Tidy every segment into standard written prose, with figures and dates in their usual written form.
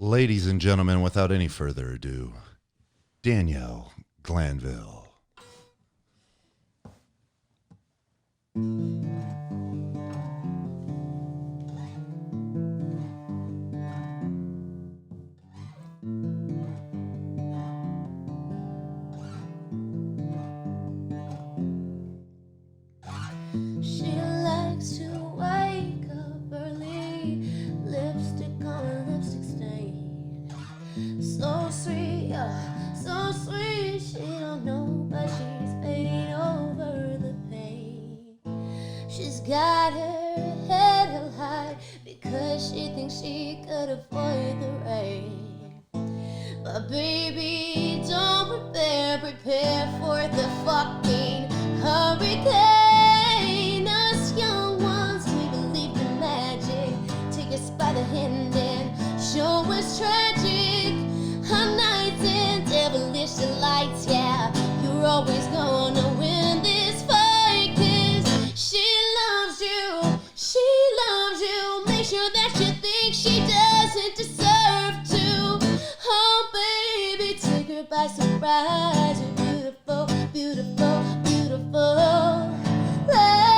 Ladies and gentlemen, without any further ado, Danielle Glanville. She likes to wake up early, lipstick on a lipstick stain. So sweet, so sweet. She don't know, but she's fading over the pain. She's got her head held high because she thinks she could avoid the rain. But baby, don't prepare for the fucking hurricane. Us young ones, we believed in magic. Take us by the hand and show us tragic. Our nights in devilish delights, yeah. You're always gonna win this fight, 'cause she loves you, she loves you. Make sure that you think she doesn't deserve to. Oh baby, take her by surprise. You're beautiful, beautiful, beautiful. Lies.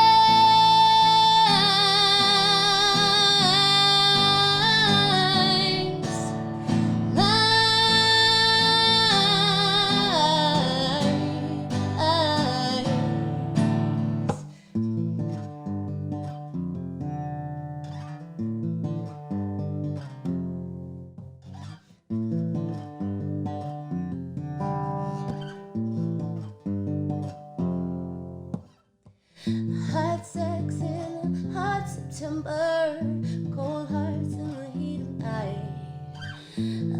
Hot sex in a hot September, cold hearts in the heat of night.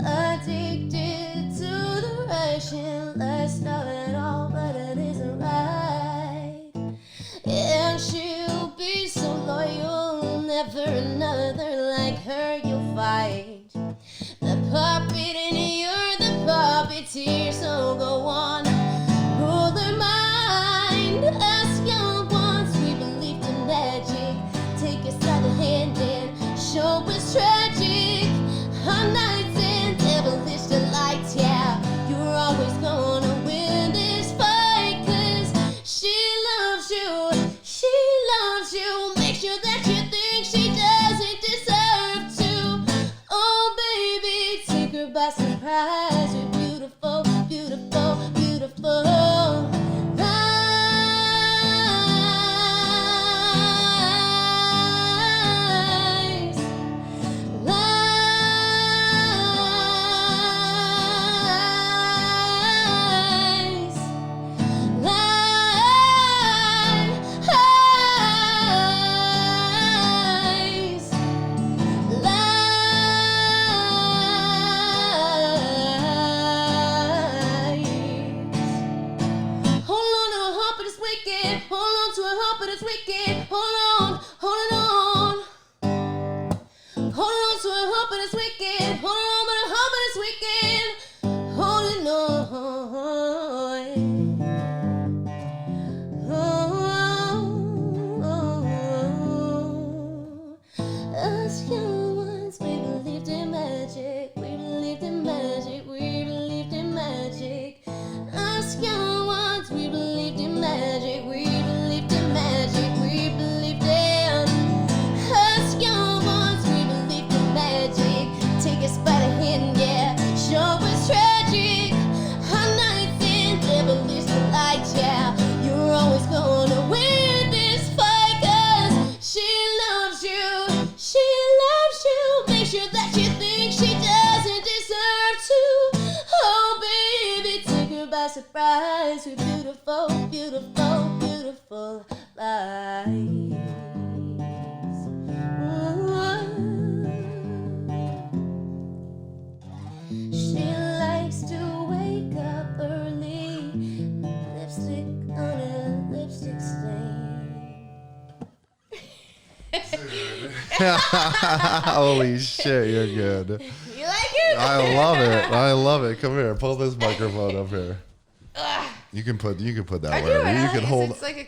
Addicted to the rush and lust of it all, but it isn't right. And she'll be so loyal, never another like her you'll find. The puppet and you're the puppeteer, so go on, rule their mind. Us young ones, we believed in magic. Take us by the hand and show us tragic. Our nights in devilish delights, yeah. You're always gonna win this fight, 'cause she loves you, she loves you. Make sure that you think she doesn't deserve to. Oh baby, take her by surprise. You're beautiful, beautiful, beautiful. Lies, lies, lies, lies. Hold on to a hump, but it's wicked. Hold on to a hump, but it's wicked. Hold on, hold on. Hold on to a hump, but it's wicked. Hold on, but a hump, but it's wicked. Holding on. Us young ones, we believed in magic. We believed in magic. We believed in magic. Us young ones, we believed in magic. We believed in magic. We believed in. Us young ones, we believed in magic. Take us by the hand, yeah. Show us tragic. Our nights in devilish delights, yeah. You're always gonna win this fight, 'cause she loves you, she loves you. Make sure that you think she doesn't deserve to. Oh baby, take her by surprise. We're beautiful, beautiful, beautiful lies. She likes to wake up early, lipstick on a lipstick stain. Holy shit, you're good. You like it? I love it. I love it. Come here, pull this microphone up here. You can put that I do wherever. it. You can hold. It's like a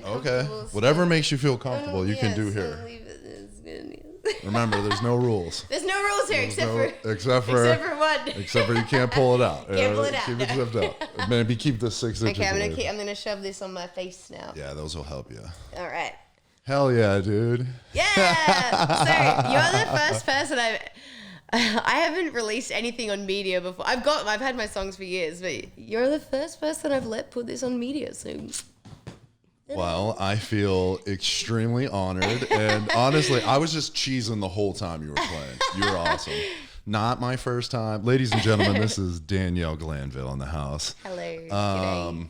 Okay. comfortable Whatever makes you feel comfortable, you can do so here. leave it as good. Remember, there's no rules. There's no rules here except for one. Except for you can't pull it out. Can't pull it out. Keep it zipped out. Maybe keep the 6 inches. Okay, I'm gonna shove this on my face now. Yeah, those will help you. All right. Hell yeah, dude. Yeah. So you're the first person I haven't released anything on media before. I've had my songs for years, but you're the first person I've let put this on media. So. Well, I feel extremely honored, and honestly, I was just cheesing the whole time you were playing. You were awesome. Not my first time. Ladies and gentlemen, this is Danielle Glanville in the house. Hello.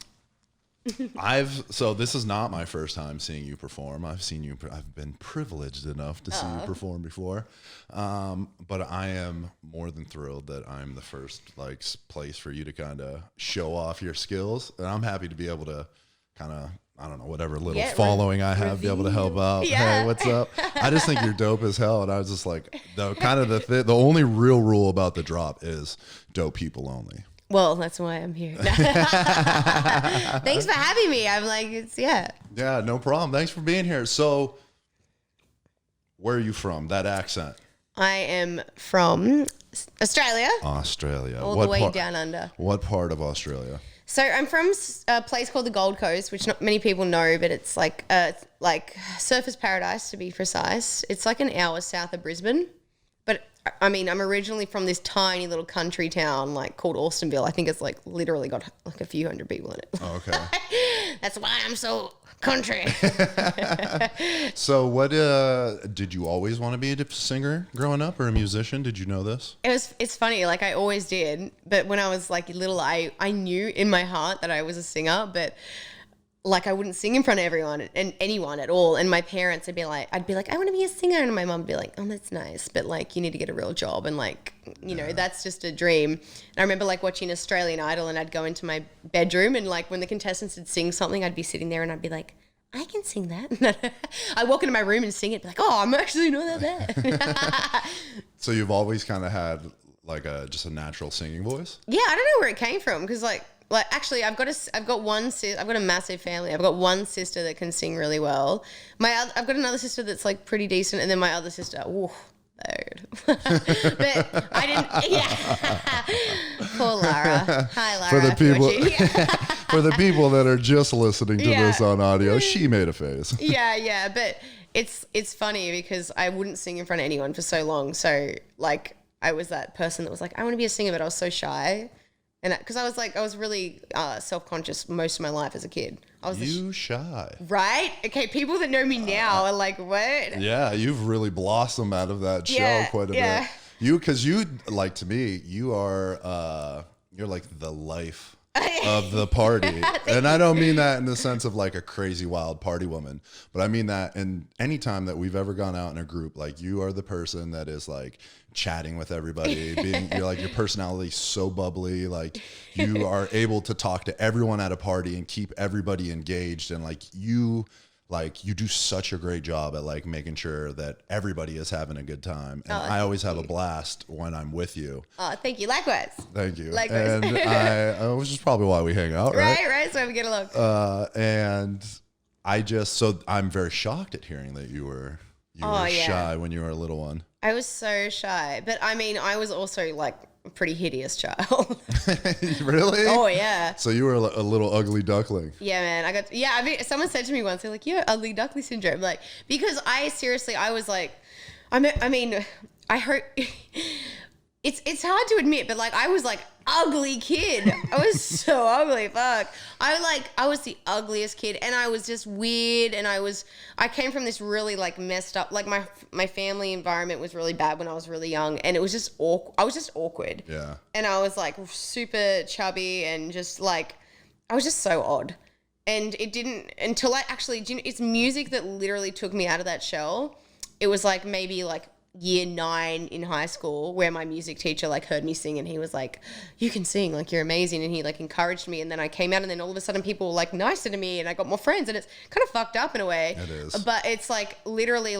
So this is not my first time seeing you perform. I've been privileged enough to see you perform before. But I am more than thrilled that I'm the first place for you to kind of show off your skills. And I'm happy to be able to kind of, I don't know, whatever little following I have, be able to help out. Yeah. Hey, what's up? I just think you're dope as hell. And I was just like, the only real rule about the drop is dope people only. Well, that's why I'm here. Thanks for having me. I'm like, Yeah, no problem. Thanks for being here. So, where are you from? That accent? I am from Australia. Australia. All the way down under. What part of Australia? So I'm from a place called the Gold Coast, which not many people know, but it's like Surfers Paradise to be precise. It's like an hour south of Brisbane. But I mean, I'm originally from this tiny little country town called Austinville. I think it's literally got a few hundred people in it. Oh, okay. That's why I'm so country. So what did you always want to be a singer growing up or a musician? Did you know this? It's funny, I always did, but when I was little, I knew in my heart that I was a singer, but I wouldn't sing in front of everyone and anyone at all. And my parents would be like, I'd be like, I want to be a singer. And my mom would be like, oh, that's nice. But you need to get a real job. And you know, that's just a dream. And I remember watching Australian Idol, and I'd go into my bedroom, and when the contestants would sing something, I'd be sitting there and I'd be like, I can sing that. I'd walk into my room and sing it, be like, oh, I'm actually not that bad. So you've always kind of had just a natural singing voice? Yeah, I don't know where it came from, because actually, I've got a massive family. I've got one sister that can sing really well. I've got another sister that's pretty decent, and then my other sister, ooh, dude. But I didn't. Yeah. Poor Lara. Hi, Lara. For the people that are just listening to this on audio, she made a face. Yeah. But it's funny because I wouldn't sing in front of anyone for so long. So I was that person that was I want to be a singer, but I was so shy. And because I was really self-conscious most of my life as a kid. I was shy. Right? Okay, people that know me now are like, what? Yeah, you've really blossomed out of that show quite a bit. Because to me, you are, you're the life of the party. And I don't mean that in the sense of a crazy wild party woman, but I mean that in any time that we've ever gone out in a group, you are the person that is chatting with everybody, you're your personality's so bubbly, you are able to talk to everyone at a party and keep everybody engaged, and you do such a great job at making sure that everybody is having a good time, and I always have a blast when I'm with you. Oh, thank you. Likewise. Thank you. Likewise. And which is probably why we hang out, right? Right. So we get along. And I'm very shocked at hearing that you were shy when you were a little one. I was so shy, but I mean, I was also a pretty hideous child. Really? Oh yeah. So you were a little ugly duckling. Yeah, man. I mean, someone said to me once, they're like, "You're ugly duckling syndrome," because I was I mean, I heard. It's hard to admit, but I was ugly kid. I was so ugly. Fuck. I was the ugliest kid, and I was just weird, and I came from this really messed up, my family environment was really bad when I was really young, and it was just awkward. I was just awkward. Yeah. And I was super chubby, and just I was just so odd. And it didn't until it's music that literally took me out of that shell. It was maybe year 9 in high school, where my music teacher heard me sing, and he was like, you can sing, you're amazing, and he encouraged me. And then I came out, and then all of a sudden people were nicer to me, and I got more friends, and it's kind of fucked up in a way. It is. But it's literally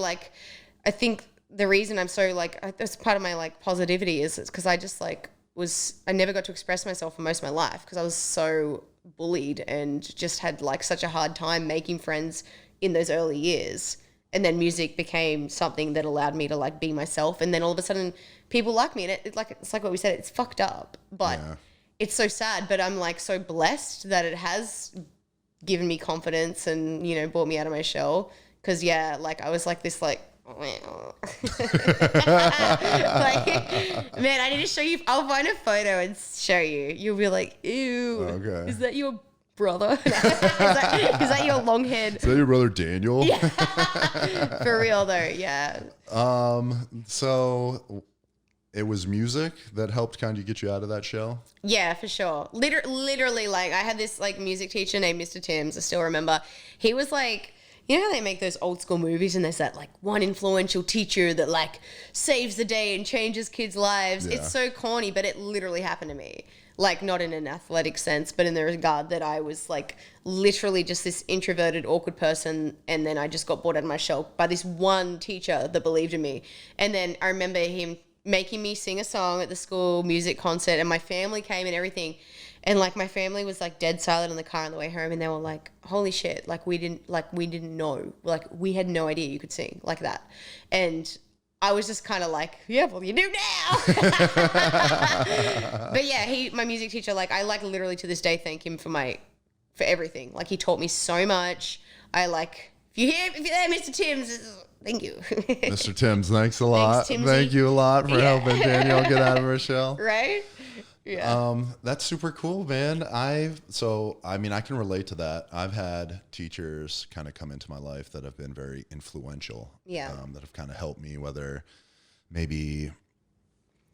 I think the reason I'm so that's part of my positivity is because I just I never got to express myself for most of my life because I was so bullied and just had such a hard time making friends in those early years. And then music became something that allowed me to like be myself. And then all of a sudden people like me, and it's like what we said, it's fucked up, but it's so sad, but I'm like so blessed that it has given me confidence and, you know, brought me out of my shell. Cause like I was like this, like, like, man, I need to show you. I'll find a photo and show you. You'll be like, ew, okay. Is that your brother? is that your long head? Is that your brother Daniel? Yeah. For real though, yeah. So it was music that helped kind of get you out of that shell? Yeah, for sure. Literally, like, I had this like music teacher named Mr. Timms. I still remember. He was like, you know how they make those old school movies and there's that like one influential teacher that like saves the day and changes kids' lives. It's so corny, but it literally happened to me. Like, not in an athletic sense, but in the regard that I was like literally just this introverted, awkward person, and then I just got bored out of my shell by this one teacher that believed in me. And then I remember him making me sing a song at the school music concert, and my family came and everything. And like my family was like dead silent in the car on the way home, and they were like, holy shit, like we didn't know, like we had no idea you could sing like that. And I was just kind of like, yeah, well, you do now. But yeah, my music teacher, like I like literally to this day thank him for everything. Like he taught me so much. I like, if you're there, Mr. Timms, thank you. Mr. Timms, thanks a lot. Thanks, thank you a lot for helping Dannielle get out of her shell. Right? Yeah. That's super cool, man. I can relate to that. I've had teachers kind of come into my life that have been very influential. Yeah. That have kind of helped me, whether maybe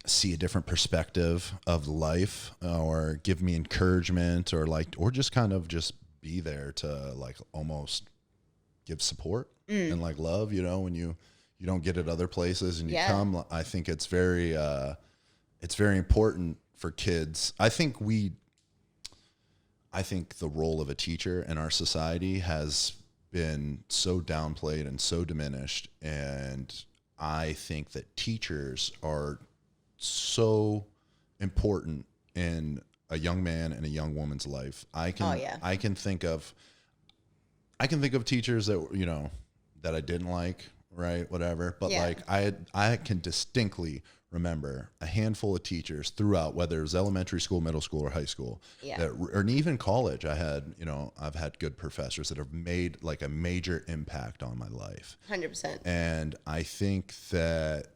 see a different perspective of life or give me encouragement or just kind of just be there to like almost give support and like love, you know, when you don't get it other places and you come. I think it's very important for kids. I think the role of a teacher in our society has been so downplayed and so diminished. And I think that teachers are so important in a young man and a young woman's life. I can think of teachers that, you know, that I didn't like, right? Whatever. But like I can distinctly remember a handful of teachers throughout, whether it was elementary school, middle school, or high school, or even college. I've had good professors that have made like a major impact on my life. 100%. And I think that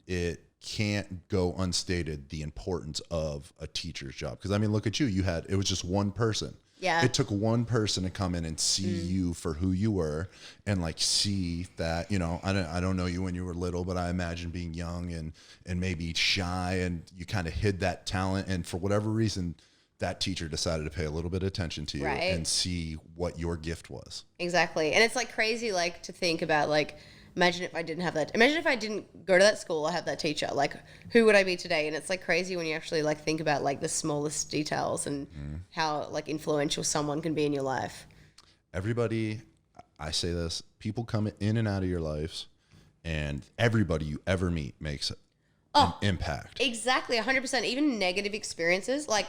it can't go unstated the importance of a teacher's job. Because I mean, look at you. It was just one person. Yeah. It took one person to come in and see you for who you were and like see that, you know, I don't know you when you were little, but I imagine being young and maybe shy, and you kind of hid that talent. And for whatever reason, that teacher decided to pay a little bit of attention to you and see what your gift was. Exactly. And it's like crazy, like to think about, like, imagine if I didn't have that. Imagine if I didn't go to that school or have that teacher. Like, who would I be today? And it's like crazy when you actually like think about like the smallest details and how like influential someone can be in your life. Everybody, I say this, people come in and out of your lives, and everybody you ever meet makes an impact. Exactly, 100%. Even negative experiences, like,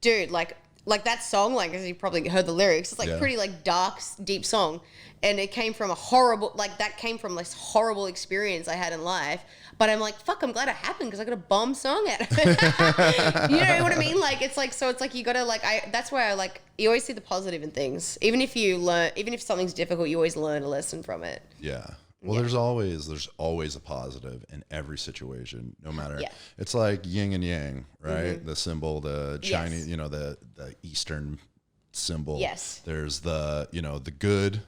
dude, like that song, like, as you probably heard the lyrics, it's like pretty like dark, deep song. And it came from this horrible experience I had in life. But I'm like, fuck, I'm glad it happened because I got a bomb song out of it. You know what I mean? Like, it's like, so it's like you got to like, that's why I like, you always see the positive in things. Even if something's difficult, you always learn a lesson from it. Yeah. Well, there's always a positive in every situation, no matter. Yeah. It's like yin and yang, right? Mm-hmm. The symbol, the Chinese, you know, the Eastern symbol. Yes. There's the, you know, the good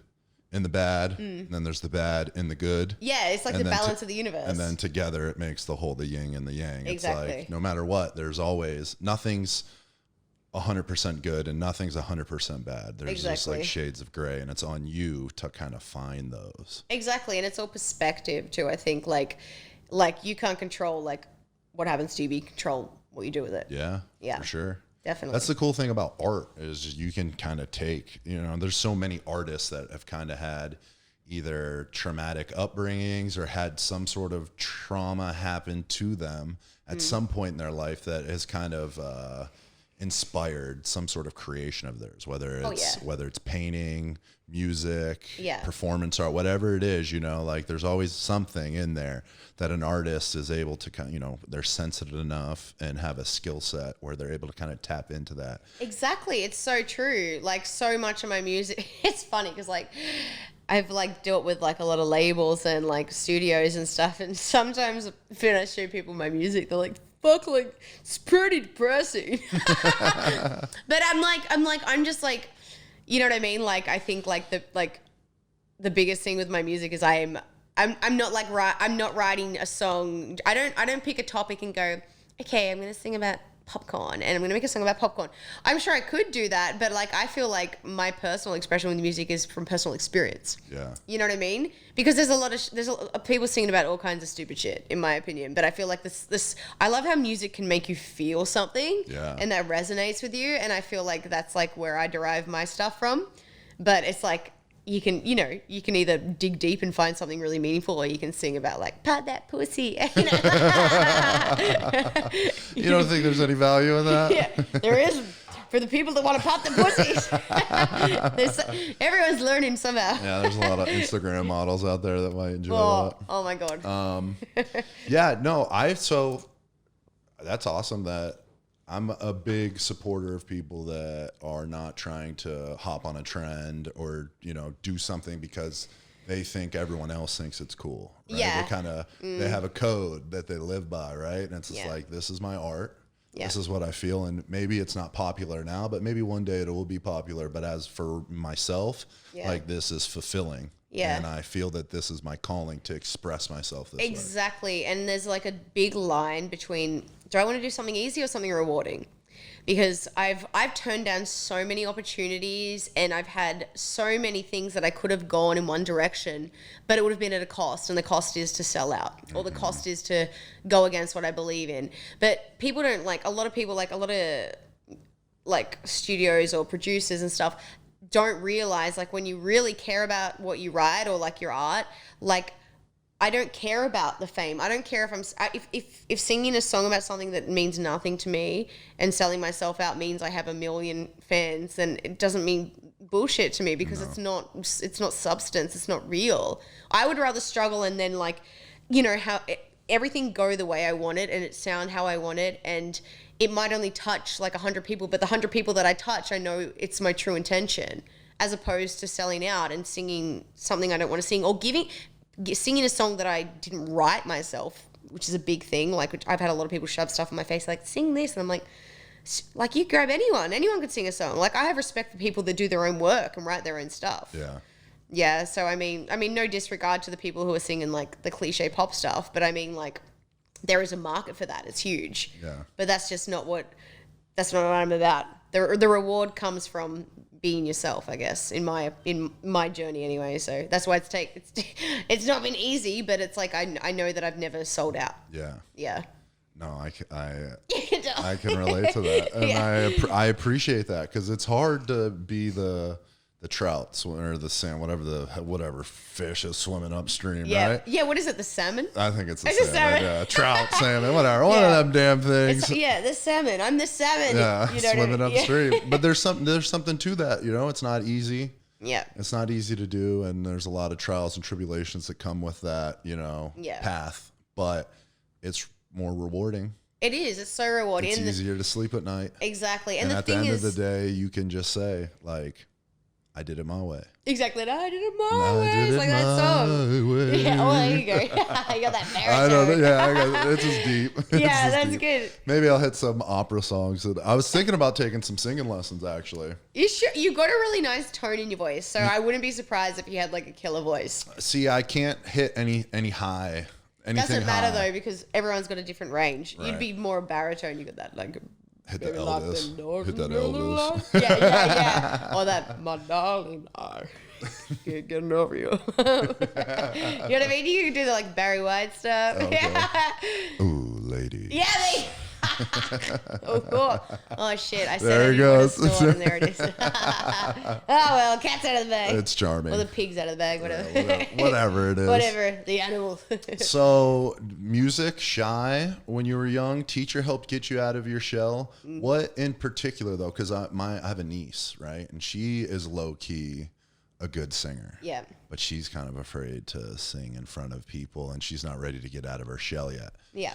and the bad, and then there's the bad and the good. Yeah, it's like the balance of the universe. And then together it makes the yin and the yang. Exactly. It's like no matter what, nothing's 100% good and nothing's 100% bad. There's just like shades of gray, and it's on you to kind of find those. Exactly. And it's all perspective too. I think like you can't control like what happens to you, but you control what you do with it. Yeah. Yeah. For sure. Definitely. That's the cool thing about art is you can kind of take, you know, there's so many artists that have kind of had either traumatic upbringings or had some sort of trauma happen to them at some point in their life that has kind of, inspired some sort of creation of theirs, whether it's painting, music, performance art, whatever it is, like there's always something in there that an artist is able to kind of, they're sensitive enough and have a skill set where they're able to kind of tap into that. Exactly. It's so true. Like so much of my music, it's funny because like I've like dealt with like a lot of labels and like studios and stuff. And sometimes when I show people my music, they're like, fuck, like it's pretty depressing. But I'm just like, you know what I mean? Like I think like the biggest thing with my music is I'm not writing a song. I don't pick a topic and go, okay, I'm gonna sing about popcorn and I'm gonna make a song about popcorn. I'm sure I could do that, but like I feel like my personal expression with music is from personal experience. Yeah. You know what I mean? Because there's a lot of people singing about all kinds of stupid shit, in my opinion. But I feel like this I love how music can make you feel something, and that resonates with you. And I feel like that's like where I derive my stuff from. But it's like you can either dig deep and find something really meaningful, or you can sing about like pat that pussy. You don't think there's any value in that? Yeah, there is for the people that want to pop the pussies. Everyone's learning somehow. Yeah, there's a lot of Instagram models out there that might enjoy that. Oh my god. Yeah, no, so that's awesome that I'm a big supporter of people that are not trying to hop on a trend or, do something because they think everyone else thinks it's cool. Right? Yeah. They kind of, they have a code that they live by, right? And it's just like, this is my art. Yeah. This is what I feel. And maybe it's not popular now, but maybe one day it will be popular. But as for myself, like this is fulfilling. Yeah. And I feel that this is my calling to express myself this way. Exactly. And there's like a big line between, do I want to do something easy or something rewarding? Because I've turned down so many opportunities and I've had so many things that I could have gone in one direction, but it would have been at a cost, and the cost is to sell out, or the cost is to go against what I believe in. But people don't like, a lot of studios or producers and stuff don't realize, like, when you really care about what you write or like your art, like, I don't care about the fame. I don't care if singing a song about something that means nothing to me and selling myself out means I have 1 million fans, then it doesn't mean bullshit to me, because it's not substance. It's not real. I would rather struggle and then everything go the way I want it and it sound how I want it, and it might only touch like 100 people, but the 100 people that I touch, I know it's my true intention, as opposed to selling out and singing something I don't want to sing, or singing a song that I didn't write myself, which is a big thing. Like, I've had a lot of people shove stuff in my face, like, sing this. And I'm like, you grab anyone could sing a song. Like, I have respect for people that do their own work and write their own stuff. Yeah. Yeah. So, I mean, no disregard to the people who are singing like the cliche pop stuff, but I mean, like, there is a market for that. It's huge. Yeah. But that's not what I'm about. The reward comes from being yourself, I guess, in my journey anyway. So that's why it's not been easy, but it's like I know that I've never sold out. Yeah. Yeah. No, I can relate to that, and I appreciate that, because it's hard to be the trout or the salmon, whatever fish is swimming upstream, right? Yeah, what is it, the salmon? I think it's the salmon. Yeah, trout, salmon, whatever. One of them damn things. The salmon. I'm the salmon. Yeah, swimming upstream. But there's something to that, it's not easy. Yeah. It's not easy to do, and there's a lot of trials and tribulations that come with that, path. But it's more rewarding. It is. It's so rewarding. It's easier to sleep at night. Exactly. And at the end of the day, you can just say, like, I did it my way. Exactly. I did it my way. It's like that song. Way. Yeah, well, there you go. You got that baritone. I know. Yeah, it's just deep. Yeah, that's good. Maybe I'll hit some opera songs. I was thinking about taking some singing lessons, actually. You should. You got a really nice tone in your voice, so I wouldn't be surprised if you had like a killer voice. See, I can't hit any high. Doesn't matter though, because everyone's got a different range. Right. You'd be more a baritone. You got that like. Hit that Elvis. Hit that Elvis. Yeah. Or that, my darling, I can't get enough of you. You know what I mean? You can do the like Barry White stuff. Okay. Ooh, lady. Yeah, Oh shit! I said There it it goes. and there it is. Oh well, cat's out of the bag. It's charming. Or the pig's out of the bag, whatever. Yeah, whatever it is. Whatever, the animal. So, music, shy when you were young, teacher helped get you out of your shell. What in particular, though? Because I have a niece, right? And she is low key a good singer. Yeah. But she's kind of afraid to sing in front of people, and she's not ready to get out of her shell yet. Yeah.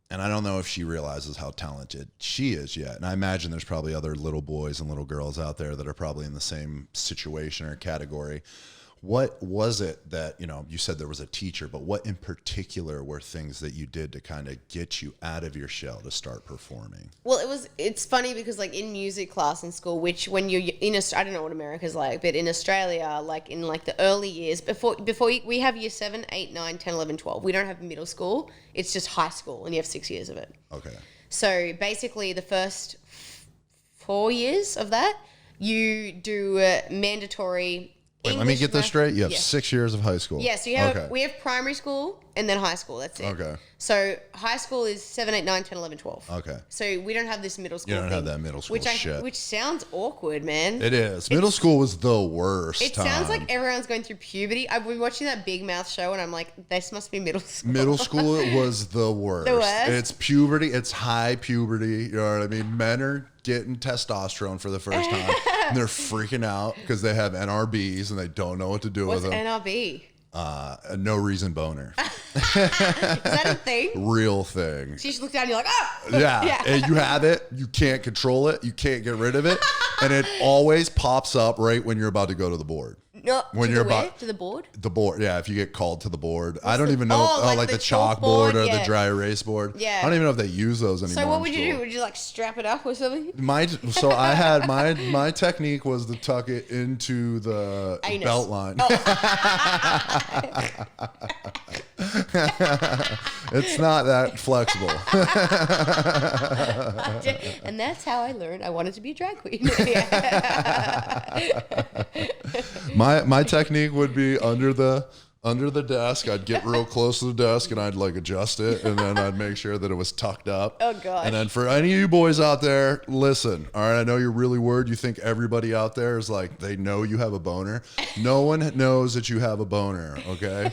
And I don't know if she realizes how talented she is yet. And I imagine there's probably other little boys and little girls out there that are probably in the same situation or category. What was it that, you said there was a teacher, but what in particular were things that you did to kind of get you out of your shell to start performing? Well, it's funny because like in music class in school, which when you're in, I don't know what America's like, but in Australia, like in like the early years, before we have year 7, 8, 9, 10, 11, 12, we don't have middle school. It's just high school and you have 6 years of it. Okay. So basically the first 4 years of that, you do mandatory Wait, English, let me get this straight. You have yeah. 6 years of high school. Yeah, so we have primary school and then high school. That's it. Okay. So high school is 7, 8, 9, 10, 11, 12. Okay. So we don't have this middle school You don't thing, have that middle school shit. Which sounds awkward, man. It is. Middle school was the worst It time. sounds like everyone's going through puberty. I've been watching that Big Mouth show and I'm like, this must be middle school. Middle school was the worst. The worst? It's puberty. It's high puberty. You know what I mean? Men are getting testosterone for the first time. And they're freaking out because they have NRBs and they don't know what to do What's with them. NRB? A no reason boner. Is that a thing? Real thing. So you just look down and you're like, ah! Yeah. And you have it. You can't control it. You can't get rid of it. And it always pops up right when you're about to go to the board. No, When to you're the where? about To the board? the board, yeah. If you get called to the board, I don't even know. like the the chalkboard chalkboard, or yeah. the dry erase board. Yeah. I don't even know if they use those anymore. So what in would you school. do? Would you like strap it up or something? So I had my technique was to tuck it into the Anus. belt line. Oh. It's not that flexible. And that's how I learned I wanted to be a drag queen. My technique would be under the desk. I'd get real close to the desk and I'd like adjust it, and then I'd make sure that it was tucked up. Oh gosh. And then for any of you boys out there, listen. All right, I know you're really worried. You think everybody out there is like they know you have a boner. No one knows that you have a boner. Okay.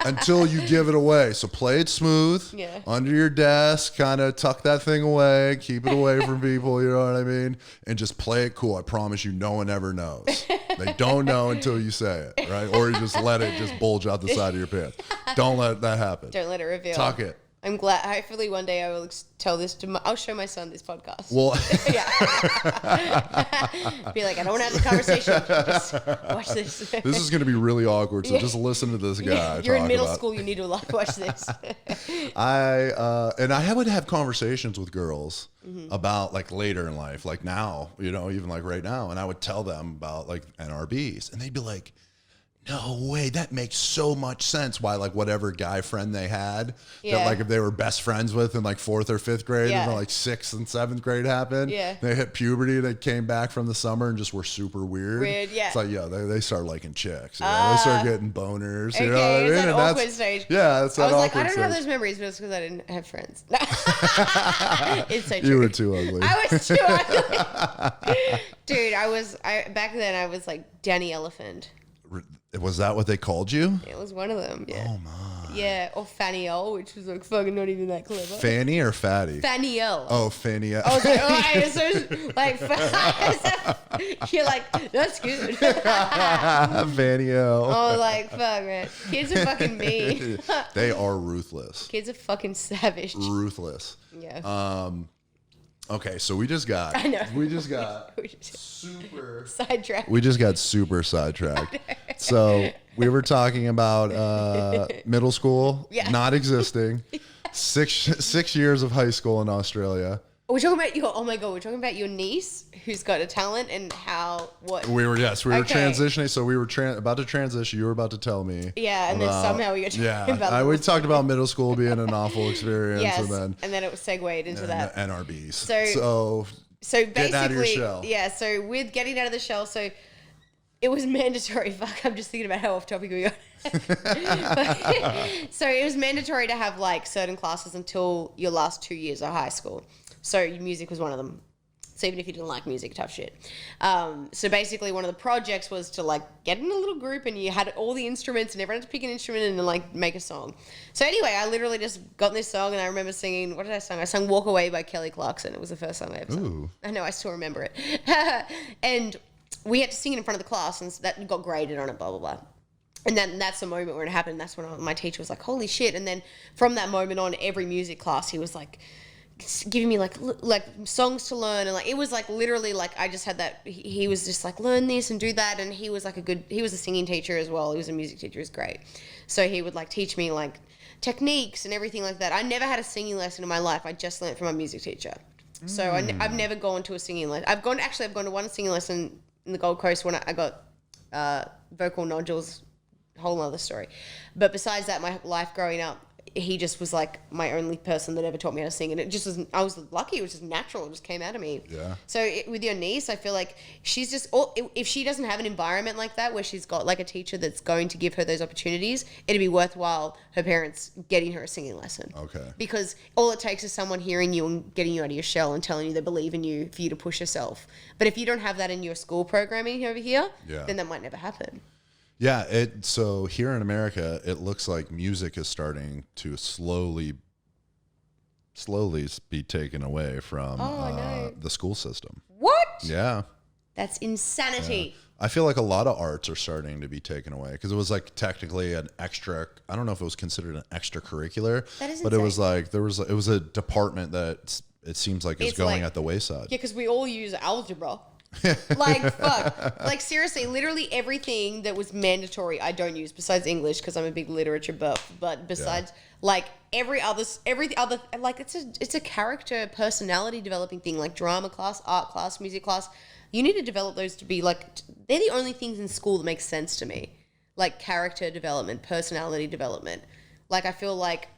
Until you give it away. So play it smooth, Yeah. under your desk, kind of tuck that thing away, keep it away from people, you know what I mean? And just play it cool. I promise you, no one ever knows. They don't know until you say it, right? Or you just let it just bulge out the side of your pants. Don't let that happen. Don't let it reveal. Tuck it. I'm glad. Hopefully one day I will tell this to I'll show my son this podcast. Well, Yeah. Be like, I don't want to have the conversation. Just watch this. this is going to be really awkward, so just listen to this guy. You're in talk middle about- school. You need to watch this. I would have conversations with girls Mm-hmm. about like later in life, like now, even like right now, and I would tell them about like NRBs, and they'd be like, no way, that makes so much sense. Why, like, whatever guy friend they had, Yeah. that like if they were best friends with in like 4th or 5th grade, Yeah. and then like 6th and 7th grade happened, Yeah. they hit puberty, they came back from the summer and just were super weird. Weird, yeah. It's like, they start liking chicks. They start getting boners. You know what I Okay, mean? it's that And awkward stage. Yeah, it's that I was like, awkward I don't have stage. those memories, but it's because I didn't have friends. It's so true. You were too ugly. I was too ugly. Dude, back then I was like Danny Elephant. Was that what they called you? It was one of them. Yeah. Oh my. Yeah, or Fannielle, which was like fucking not even that clever. Fanny or fatty? Fannielle. Oh, Fanny. I was like, you're like, that's good. Fanny L. Oh, like, fuck, man. Kids are fucking mean. They are ruthless. Kids are fucking savage. Ruthless. Yeah. Okay, so we just got super Sidetrack. we just got super sidetracked. So we were talking about middle school Yeah. not existing, 6 years of high school in Australia. We're talking about we're talking about your niece who's got a talent and We were Okay. transitioning. So we were about to transition. You were about to tell me. Yeah, and then somehow we got talking about we middle talked about middle school being an awful experience, Yes, and then it was segued into that. NRBs. So So basically, getting out of your shell. yeah. So with getting out of the shell, so It was mandatory. Fuck, I'm just thinking about how off topic we got. So it was mandatory to have like certain classes until your last 2 years of high school. So music was one of them. So even if you didn't like music, tough shit. So basically one of the projects was to like get in a little group and you had all the instruments and everyone had to pick an instrument and like make a song. So anyway, I literally just got this song and I remember singing, what did I sing? I sang Walk Away by Kelly Clarkson. It was the first song I ever sung. I know, I still remember it. And we had to sing it in front of the class and that got graded on it, blah, blah, blah. And then that's the moment where it happened. That's when my teacher was like, holy shit. And then from that moment on, every music class, he was like giving me like songs to learn. And like, it was like literally like, I just had that, he was just like, learn this and do that. And he was like he was a singing teacher as well. He was a music teacher. It was great. So he would like teach me like techniques and everything like that. I never had a singing lesson in my life. I just learned from my music teacher. So I've never gone to a singing lesson. I've gone to one singing lesson in the Gold Coast when I got vocal nodules, whole other story. But besides that, my life growing up, he just was like my only person that ever taught me how to sing. And it just was, I was lucky. It was just natural. It just came out of me. Yeah. So with your niece, I feel like she's just, if she doesn't have an environment like that where she's got like a teacher that's going to give her those opportunities, it'd be worthwhile her parents getting her a singing lesson. Okay. Because all it takes is someone hearing you and getting you out of your shell and telling you they believe in you for you to push yourself. But if you don't have that in your school programming over here, then that might never happen. Yeah, so here in America, it looks like music is starting to slowly be taken away from the school system. What? Yeah. That's insanity. Yeah. I feel like a lot of arts are starting to be taken away because it was like technically an extra, I don't know if it was considered an extracurricular, but it was like it was a department that it seems like is going at the wayside. Yeah, because we all use algebra. Like, fuck. Like, seriously, literally everything that was mandatory I don't use besides English because I'm a big literature buff. But besides, like, every other, like, it's a character, personality developing thing, like drama class, art class, music class. You need to develop those to be, like, they're the only things in school that make sense to me. Like, character development, personality development. Like, I feel like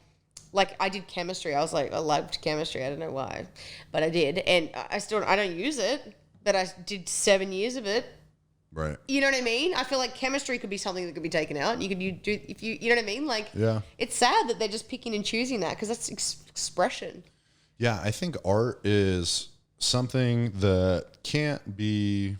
I did chemistry. I was like, I loved chemistry. I don't know why, but I did. And I don't use it. But I did 7 years of it. Right. You know what I mean? I feel like chemistry could be something that could be taken out. You do if you know what I mean? Like, it's sad that they're just picking and choosing that because that's expression. Yeah, I think art is something that can't be.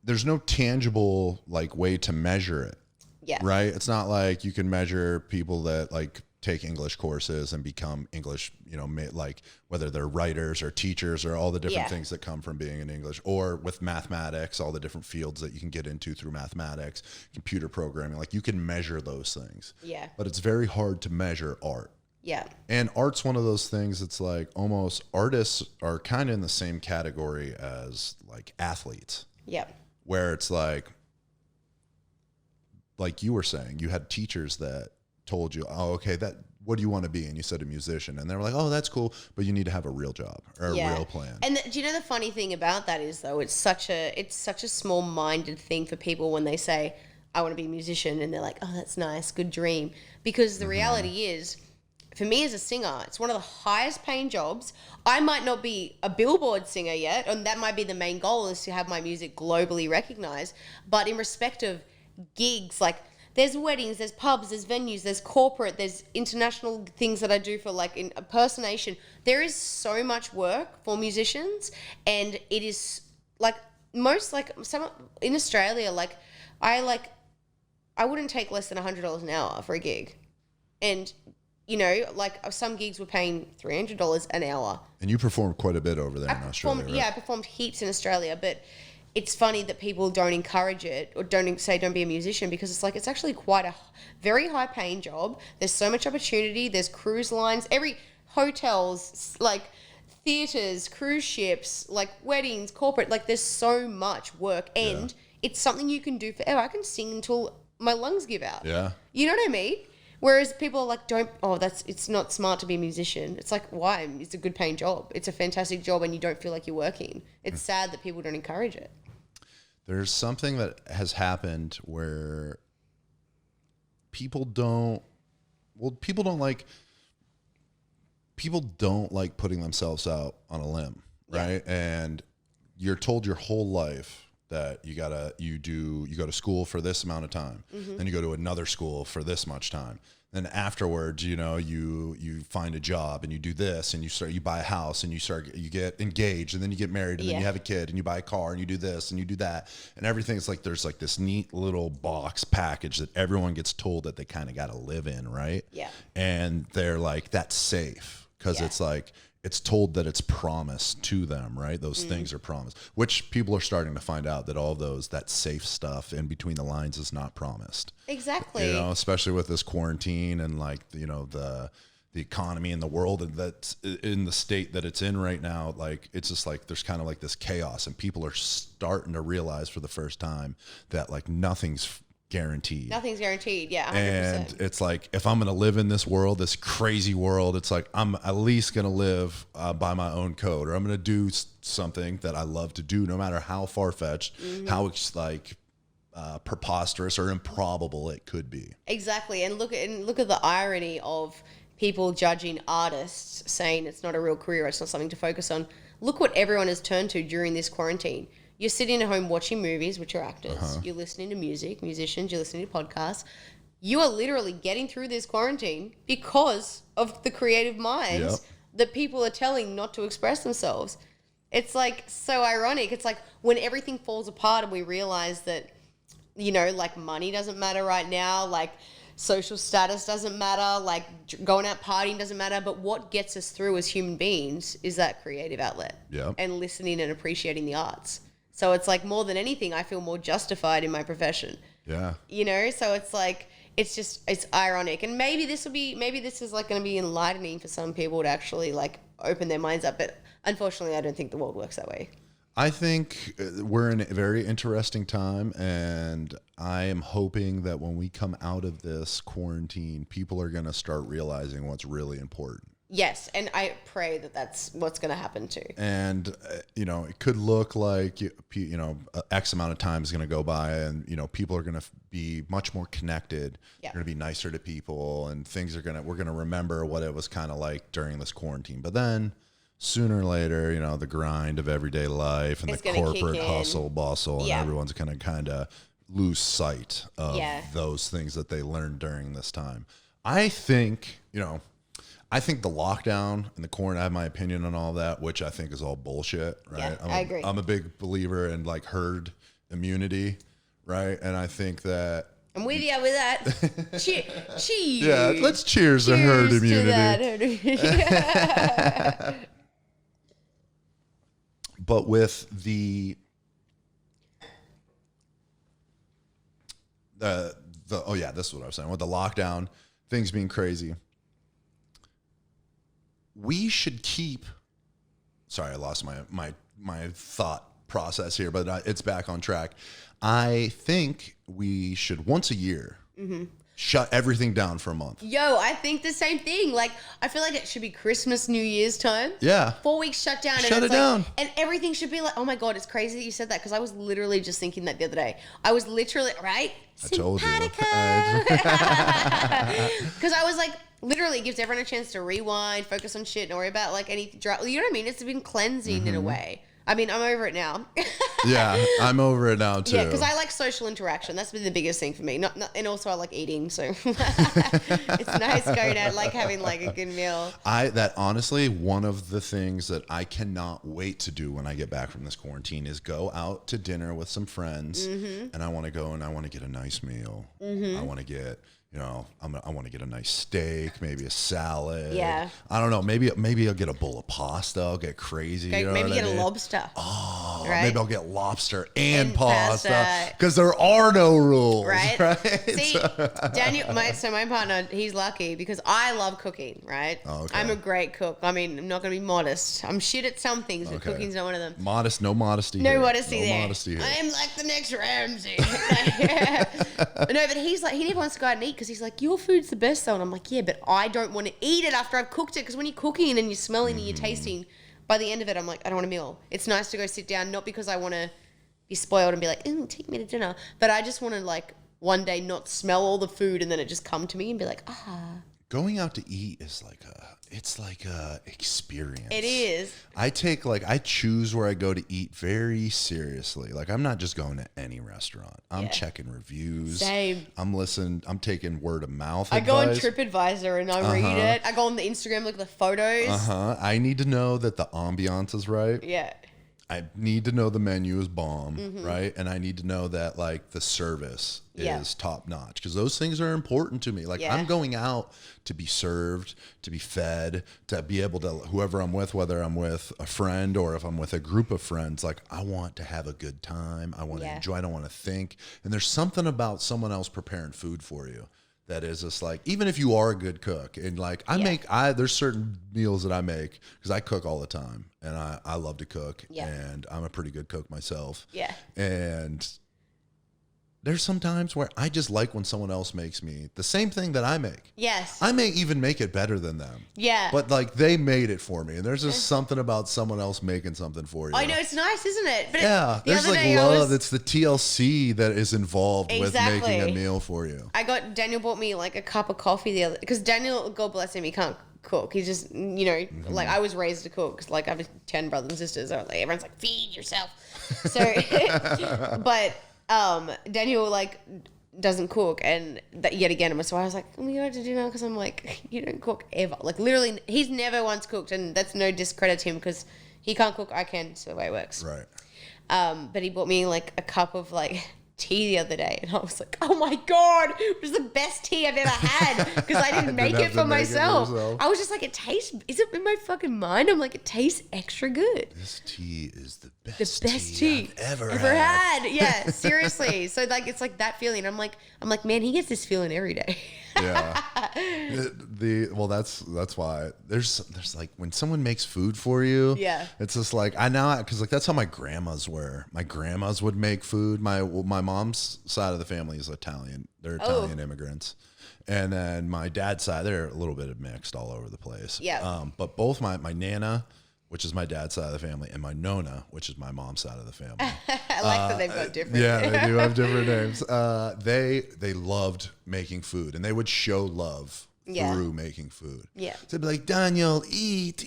There's no tangible like way to measure it. Yeah. Right. It's not like you can measure people that like take English courses and become English, like whether they're writers or teachers or all the different things that come from being in English, or with mathematics, all the different fields that you can get into through mathematics, computer programming, like you can measure those things. Yeah. But it's very hard to measure art. Yeah. And art's one of those things that's like almost artists are kind of in the same category as like athletes. Yeah. Where it's like you were saying, you had teachers that told you, oh, okay, what do you want to be? And you said a musician, and they were like, oh, that's cool, but you need to have a real job or a real plan. And do you know the funny thing about that is though, it's such a small-minded thing for people when they say, I want to be a musician, and they're like, oh, that's nice, good dream. Because the reality is, for me as a singer, it's one of the highest paying jobs. I might not be a Billboard singer yet, and that might be the main goal, is to have my music globally recognized. But in respect of gigs, like, there's weddings, there's pubs, there's venues, there's corporate, there's international things that I do for like impersonation. There is so much work for musicians, and it is like some in Australia, I wouldn't take less than $100 an hour for a gig. And like some gigs were paying $300 an hour. And you performed quite a bit over there in Australia, right? Yeah, I performed heaps in Australia, but it's funny that people don't encourage it or don't say don't be a musician, because it's like it's actually quite a very high paying job. There's so much opportunity. There's cruise lines, hotels, like theaters, cruise ships, like weddings, corporate, like there's so much work, and it's something you can do forever. I can sing until my lungs give out. Yeah. You know what I mean? Whereas people are like, it's not smart to be a musician. It's like, why? It's a good paying job. It's a fantastic job, and you don't feel like you're working. It's sad that people don't encourage it. There's something that has happened where people don't like putting themselves out on a limb, right? And you're told your whole life that you go to school for this amount of time, then you go to another school for this much time. Then afterwards, you know, you find a job and you do this and you buy a house and you get engaged and then you get married and then you have a kid and you buy a car and you do this and you do that and everything's like there's like this neat little box package that everyone gets told that they kind of got to live in, right? Yeah. And they're like, that's safe because it's like it's told that it's promised to them, right? Those things are promised, which people are starting to find out that all that safe stuff in between the lines is not promised. Exactly. You know, especially with this quarantine and like, you know, the economy in the world and that's in the state that it's in right now. Like, it's just like, there's kind of like this chaos and people are starting to realize for the first time that like nothing's guaranteed. Nothing's guaranteed. Yeah. 100%. And it's like, if I'm going to live in this world, this crazy world, it's like, I'm at least going to live by my own code, or I'm going to do something that I love to do, no matter how far-fetched, how it's like preposterous or improbable it could be. Exactly. And look at the irony of people judging artists, saying it's not a real career, it's not something to focus on. Look what everyone has turned to during this quarantine. You're sitting at home watching movies, which are actors. You're listening to musicians. You're listening to podcasts. You are literally getting through this quarantine because of the creative minds that people are telling not to express themselves. It's like so ironic. It's like when everything falls apart and we realize that, you know, like money doesn't matter right now, like social status doesn't matter, like going out partying doesn't matter, but what gets us through as human beings is that creative outlet and listening and appreciating the arts. So it's like more than anything, I feel more justified in my profession. Yeah. You know, so it's like, it's ironic. And maybe this is like going to be enlightening for some people to actually like open their minds up. But unfortunately, I don't think the world works that way. I think we're in a very interesting time. And I am hoping that when we come out of this quarantine, people are going to start realizing what's really important. Yes, and I pray that that's what's going to happen too. And, you know, it could look like, you know, X amount of time is going to go by and, you know, people are going to be much more connected. They're going to be nicer to people and we're going to remember what it was kind of like during this quarantine. But then sooner or later, you know, the grind of everyday life and the corporate hustle bustle and everyone's going to kind of lose sight of those things that they learned during this time. I think, you know, I think the lockdown and the quarantine, I have my opinion on all that, which I think is all bullshit, right? Yeah, I agree. I'm a big believer in like herd immunity, right? And I think that... I'm with you with that. Cheers. Yeah, let's cheers to herd immunity. But with this is what I was saying. With the lockdown, things being crazy... We should keep. Sorry, I lost my thought process here, but it's back on track. I think we should once a year shut everything down for a month. Yo, I think the same thing. Like, I feel like it should be Christmas, New Year's time. Yeah. 4 weeks shut down. Shut it down. And everything should be like, oh my God, it's crazy that you said that because I was literally just thinking that the other day. I was literally, right? I told you. Because I was like, literally, it gives everyone a chance to rewind, focus on shit, and worry about like any you know what I mean? It's been cleansing in a way. I mean, I'm over it now. Yeah, I'm over it now too. Yeah, because I like social interaction. That's been the biggest thing for me. Not, and also I like eating, so it's nice going out, like having like a good meal. That honestly, one of the things that I cannot wait to do when I get back from this quarantine is go out to dinner with some friends, and I want to go and I want to get a nice meal. I want to get. You know, I want to get a nice steak, maybe a salad. Yeah. I don't know. Maybe I'll get a bowl of pasta. I'll get crazy. You know maybe get a lobster. Oh, right? Maybe I'll get lobster and pasta because there are no rules. Right. See, Danielle, my partner, he's lucky because I love cooking. Right. Oh, okay. I'm a great cook. I mean, I'm not going to be modest. I'm shit at some things, but cooking's not one of them. No modesty. No modesty there. I'm like the next Ramsay. No, but he's like, he never wants to go out and eat. Because he's like, your food's the best though. And I'm like, yeah, but I don't want to eat it after I've cooked it. Because when you're cooking and you're smelling and you're tasting, by the end of it, I'm like, I don't want a meal. It's nice to go sit down, not because I want to be spoiled and be like, take me to dinner. But I just want to like one day not smell all the food and then it just come to me and be like, going out to eat is it's like a experience. It is. I choose where I go to eat very seriously. Like, I'm not just going to any restaurant. I'm checking reviews. Same. I'm taking word of mouth I advice. go on TripAdvisor and I read it. I go on the Instagram, look at the photos. I need to know that the ambiance is right. Yeah. I need to know the menu is bomb, right? And I need to know that like the service is top notch, because those things are important to me. Like I'm going out to be served, to be fed, to be able to, whoever I'm with, whether I'm with a friend or if I'm with a group of friends, like I want to have a good time. I want to enjoy. I don't want to think. And there's something about someone else preparing food for you that is just like, even if you are a good cook, and like there's certain meals that I make because I cook all the time and I love to cook and I'm a pretty good cook myself. Yeah. And there's some times where I just like when someone else makes me the same thing that I make. Yes. I may even make it better than them. Yeah. But like they made it for me. And there's just something about someone else making something for you. I know, it's nice, isn't it? But there's like love. It's the TLC that is involved with making a meal for you. Daniel bought me like a cup of coffee because Daniel, God bless him, he can't cook. He's just, like I was raised to cook. Cause like I have 10 brothers and sisters. So like everyone's like, feed yourself. So, but Daniel like doesn't cook, and yet again, so I was like, I'm going out to dinner because I'm like, you don't cook ever. Like literally, he's never once cooked, and that's no discredit to him because he can't cook. I can, so the way it works. Right. But he bought me like a cup of like tea the other day, and I was like, oh my God, it was the best tea I've ever had because I didn't make it for myself. I was just like, is it in my fucking mind? I'm like, it tastes extra good. This tea is the best tea I've ever had. Yeah, seriously. So like, it's like that feeling. I'm like, man, he gets this feeling every day. Yeah. That's why there's like when someone makes food for you. Yeah. It's just like because like that's how my grandmas were. My grandmas would make food. My mom's side of the family is Italian. They're Italian immigrants. And then my dad's side, they're a little bit of mixed all over the place. Yeah. But both my Nana, which is my dad's side of the family, and my Nona, which is my mom's side of the family. I like that they've got different. Yeah, they do have different names. They loved making food, and they would show love through making food. Yeah. So they'd be like, Dannielle, eat.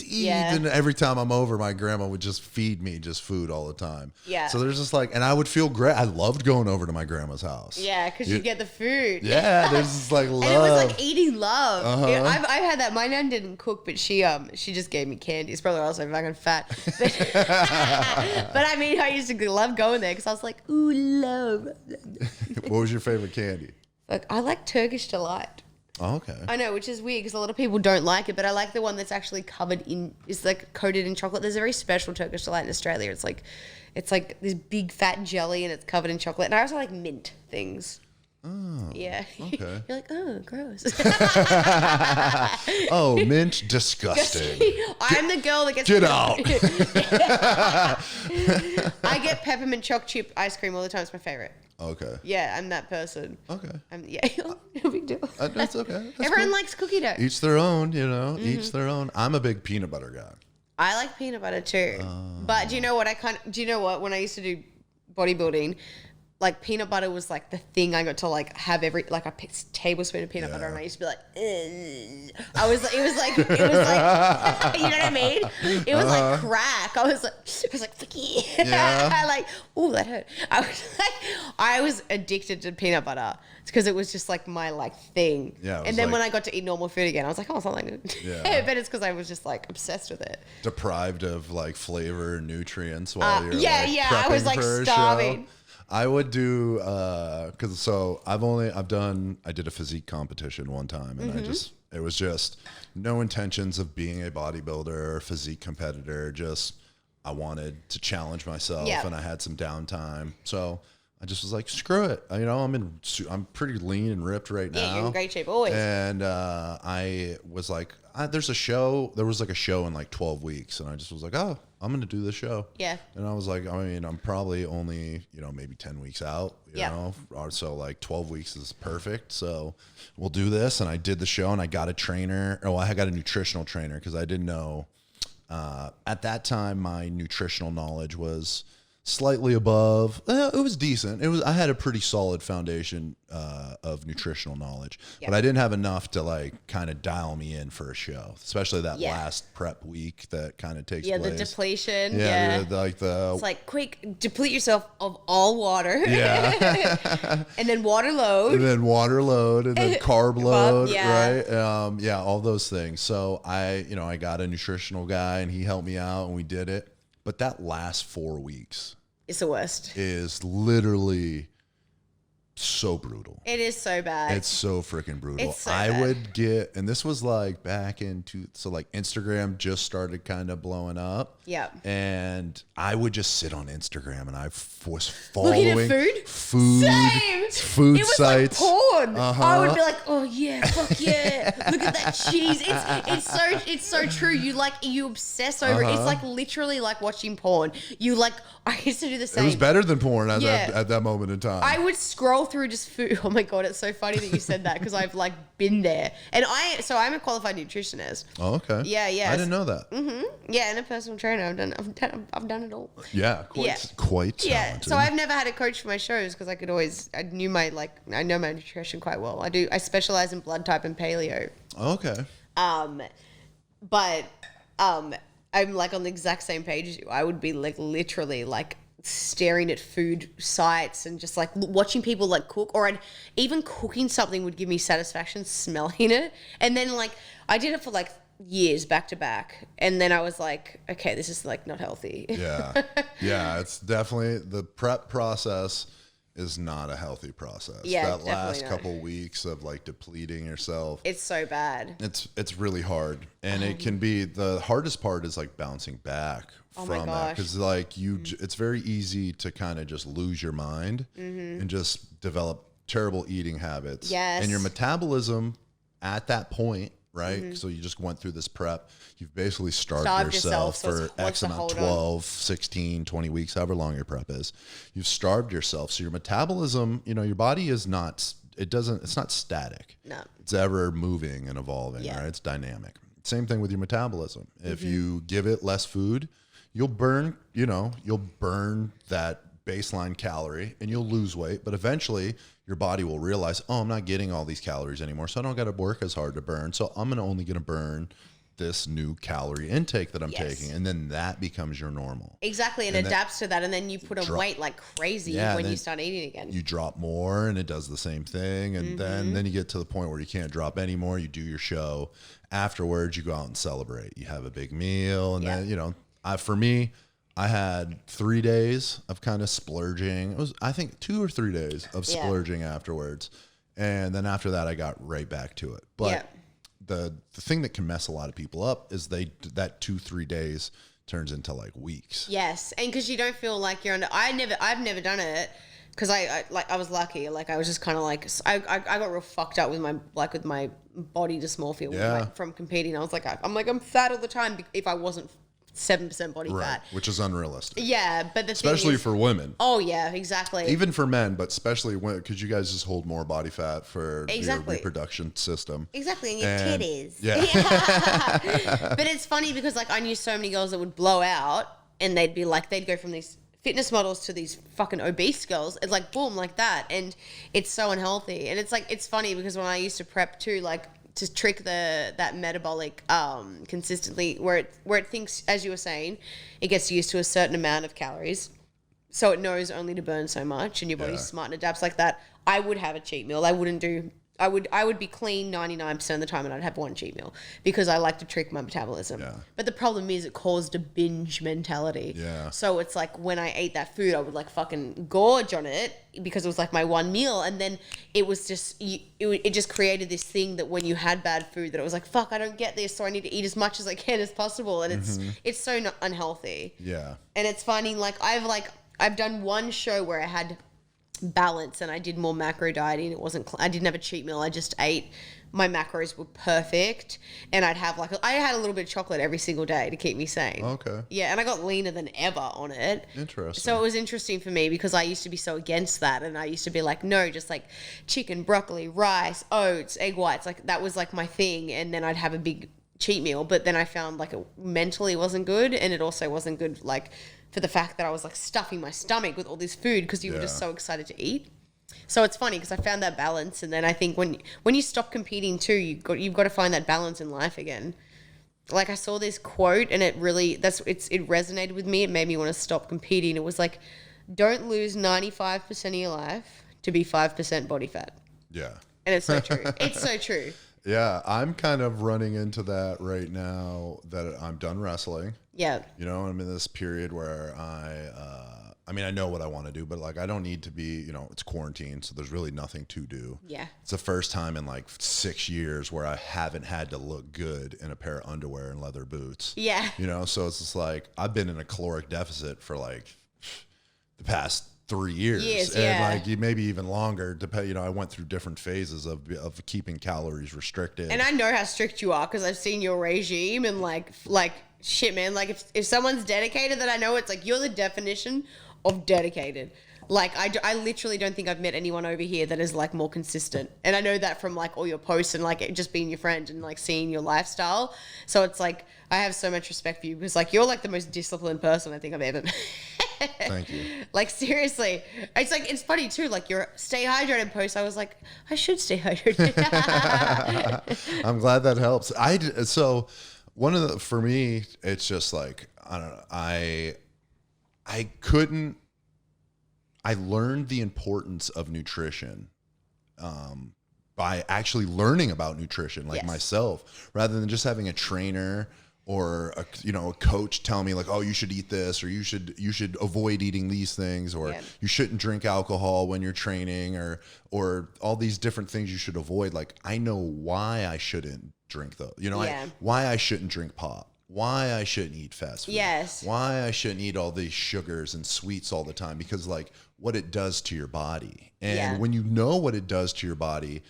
Yeah. And every time I'm over, my grandma would just feed me just food all the time. Yeah. So there's just like, and I would feel great. I loved going over to my grandma's house. Yeah, because you get the food. Yeah, there's just like love. And it was like eating love. Uh-huh. Yeah, I've had that. My nan didn't cook, but she just gave me candy. It's probably also fucking fat. But I mean, I used to love going there because I was like, ooh, love. What was your favorite candy? Like, I like Turkish Delight. Oh, okay. I know, which is weird because a lot of people don't like it, but I like the one that's actually is like coated in chocolate. There's a very special Turkish Delight in Australia. It's like this big fat jelly and it's covered in chocolate. And I also like mint things. Oh. Yeah. Okay. You're like, oh, gross. Oh, mint, disgusting. I'm the girl that gets... Get out. I get peppermint choc chip ice cream all the time. It's my favorite. Okay. Yeah, I'm that person. Okay. No big deal. That's okay. That's Everyone cool. likes cookie dough. Each their own, each their own. I'm a big peanut butter guy. I like peanut butter too. But do you know what when I used to do bodybuilding, like peanut butter was like the thing I got to like have a tablespoon of peanut butter, and I used to be like, ugh. It was like, you know what I mean? It was like crack. I was like, fuck yeah. I like, ooh, that hurt. I was addicted to peanut butter because it was just like my like thing. Yeah. And then when I got to eat normal food again, I was like, oh, something good. Yeah. But it's because I was just like obsessed with it. Deprived of like flavor and nutrients while you're I was like starving. I would do I did a physique competition one time, and it was just no intentions of being a bodybuilder or physique competitor. Just I wanted to challenge myself, and I had some downtime, so I just was like, screw it. I'm pretty lean and ripped right now. Yeah, you're in great shape always. And I was like, there was like a show in like 12 weeks, and I just was like, oh, I'm going to do this show. Yeah. And I was like, I'm probably only, maybe 10 weeks out, you know, or so like 12 weeks is perfect. So we'll do this. And I did the show, and I got a trainer. I got a nutritional trainer because I didn't know at that time my nutritional knowledge was slightly above. It was decent. I had a pretty solid foundation of nutritional knowledge, but I didn't have enough to like kind of dial me in for a show, especially that last prep week that kind of takes place. The depletion. It's like quick, deplete yourself of all water. Yeah. And then water load. And then carb load, right? All those things. So I got a nutritional guy and he helped me out and we did it. But that last 4 weeks, it's the worst. Is literally so brutal. It is so bad. It's so freaking brutal. It's so I bad. would get, and this was like back into, so like Instagram just started kind of blowing up. Yeah. And I would just sit on Instagram and I was following looking at food Same. food it was sites. Like porn. I would be like, oh yeah, fuck yeah, look at that cheese. It's so true. You obsess over it. It's like literally like watching porn. I used to do the same. It was better than porn at that moment in time. I would scroll through just food. Oh my God, it's so funny that you said that because I've like been there. And I'm a qualified nutritionist. Oh, okay. Yeah. I didn't know that. Yeah, and a personal trainer. I've done it all. Yeah, quite talented. Yeah. So I've never had a coach for my shows because I know my nutrition quite well. I specialize in blood type and paleo. Okay. But I'm like on the exact same page as you. I would be like literally like staring at food sites and just like watching people like cook, or even cooking something would give me satisfaction smelling it. And then like I did it for like years back to back, and then I was like, okay, this is like not healthy. Yeah, it's definitely, the prep process is not a healthy process. Yeah, that last couple weeks of like depleting yourself, it's so bad. It's really hard, and it can be, the hardest part is like bouncing back from that, because like it's very easy to kind of just lose your mind and just develop terrible eating habits. Yes. And your metabolism at that point, right? So you just went through this prep. You've basically starved yourself for X amount, 12, 16, 20 weeks, however long your prep is. You've starved yourself. So your metabolism, your body is not, it's not static. No. It's ever moving and evolving, right? It's dynamic. Same thing with your metabolism. If you give it less food, you'll burn that baseline calorie and you'll lose weight, but eventually your body will realize, oh, I'm not getting all these calories anymore, so I don't got to work as hard to burn. So I'm only going to burn this new calorie intake that I'm taking, and then that becomes your normal. Exactly, and adapts to that, and then you put on weight like crazy when you start eating again. You drop more, and it does the same thing, and then you get to the point where you can't drop anymore. You do your show. Afterwards, you go out and celebrate. You have a big meal, and then, for me, I had 3 days of kind of splurging. It was, I think, 2 or 3 days of splurging afterwards. And then after that, I got right back to it. But the thing that can mess a lot of people up is that 2-3 days turns into like weeks. Yes. And because you don't feel like you're I've never done it because I was lucky. Like I was just kind of like, I got real fucked up with my body dysmorphia from competing. I was like, I'm fat all the time if I wasn't 7% body fat, which is unrealistic. Yeah, but especially for women. Oh yeah, exactly. Even for men, but especially because you guys just hold more body fat for your reproduction system. Exactly, and your titties. Yeah. But it's funny because like I knew so many girls that would blow out, and they'd go from these fitness models to these fucking obese girls. It's like boom, like that, and it's so unhealthy. And it's funny because when I used to prep too, like, to trick that metabolic consistently, where it thinks, as you were saying, it gets used to a certain amount of calories, so it knows only to burn so much, and your body's smart and adapts like that. I would have a cheat meal. I would be clean 99% of the time, and I'd have one cheat meal because I like to trick my metabolism. Yeah. But the problem is it caused a binge mentality. Yeah. So it's like when I ate that food, I would like fucking gorge on it because it was like my one meal, and then it was just it just created this thing that when you had bad food, that it was like, fuck, I don't get this, so I need to eat as much as I can as possible, and it's so unhealthy. Yeah. And it's funny, like I've done one show where I had balance and I did more macro dieting. I didn't have a cheat meal. I just ate. My macros were perfect, and I had a little bit of chocolate every single day to keep me sane. Okay. Yeah, and I got leaner than ever on it. Interesting. So it was interesting for me because I used to be so against that, and I used to be like, no, just like chicken, broccoli, rice, oats, egg whites. Like that was like my thing, and then I'd have a big cheat meal, but then I found like it mentally wasn't good, and it also wasn't good like for the fact that I was like stuffing my stomach with all this food because you were just so excited to eat. So it's funny because I found that balance, and then I think when you stop competing too, you've got to find that balance in life again. Like I saw this quote, and it resonated with me. It made me want to stop competing. It was like, don't lose 95% of your life to be 5% body fat. Yeah, and it's so true. It's so true. Yeah, I'm kind of running into that right now that I'm done wrestling. Yeah. You know, I'm in this period where I mean, I know what I want to do, but like, I don't need to be, you know, it's quarantine, so there's really nothing to do. Yeah. It's the first time in like 6 years where I haven't had to look good in a pair of underwear and leather boots. Yeah. You know, so it's just like, I've been in a caloric deficit for like the past 3 years, and like maybe even longer. You know, I went through different phases of keeping calories restricted. And I know how strict you are because I've seen your regime, and like shit, man. Like if someone's dedicated, then I know it's like you're the definition of dedicated. Like I literally don't think I've met anyone over here that is like more consistent, and I know that from like all your posts and like it just being your friend and like seeing your lifestyle. So it's like I have so much respect for you because like you're like the most disciplined person I think I've ever met. Thank you. Like seriously, it's like it's funny too. Like your stay hydrated post, I was like, I should stay hydrated. I'm glad that helps. So one of the, for me, it's just like I don't know. I learned the importance of nutrition by actually learning about nutrition, like myself, rather than just having a trainer or a coach tell me like, oh, you should eat this, or you should avoid eating these things, or you shouldn't drink alcohol when you're training, or all these different things you should avoid. Like, I know why I shouldn't drink those, why I shouldn't drink pop, why I shouldn't eat fast food, why I shouldn't eat all these sugars and sweets all the time, because like what it does to your body. And when you know what it does to your body,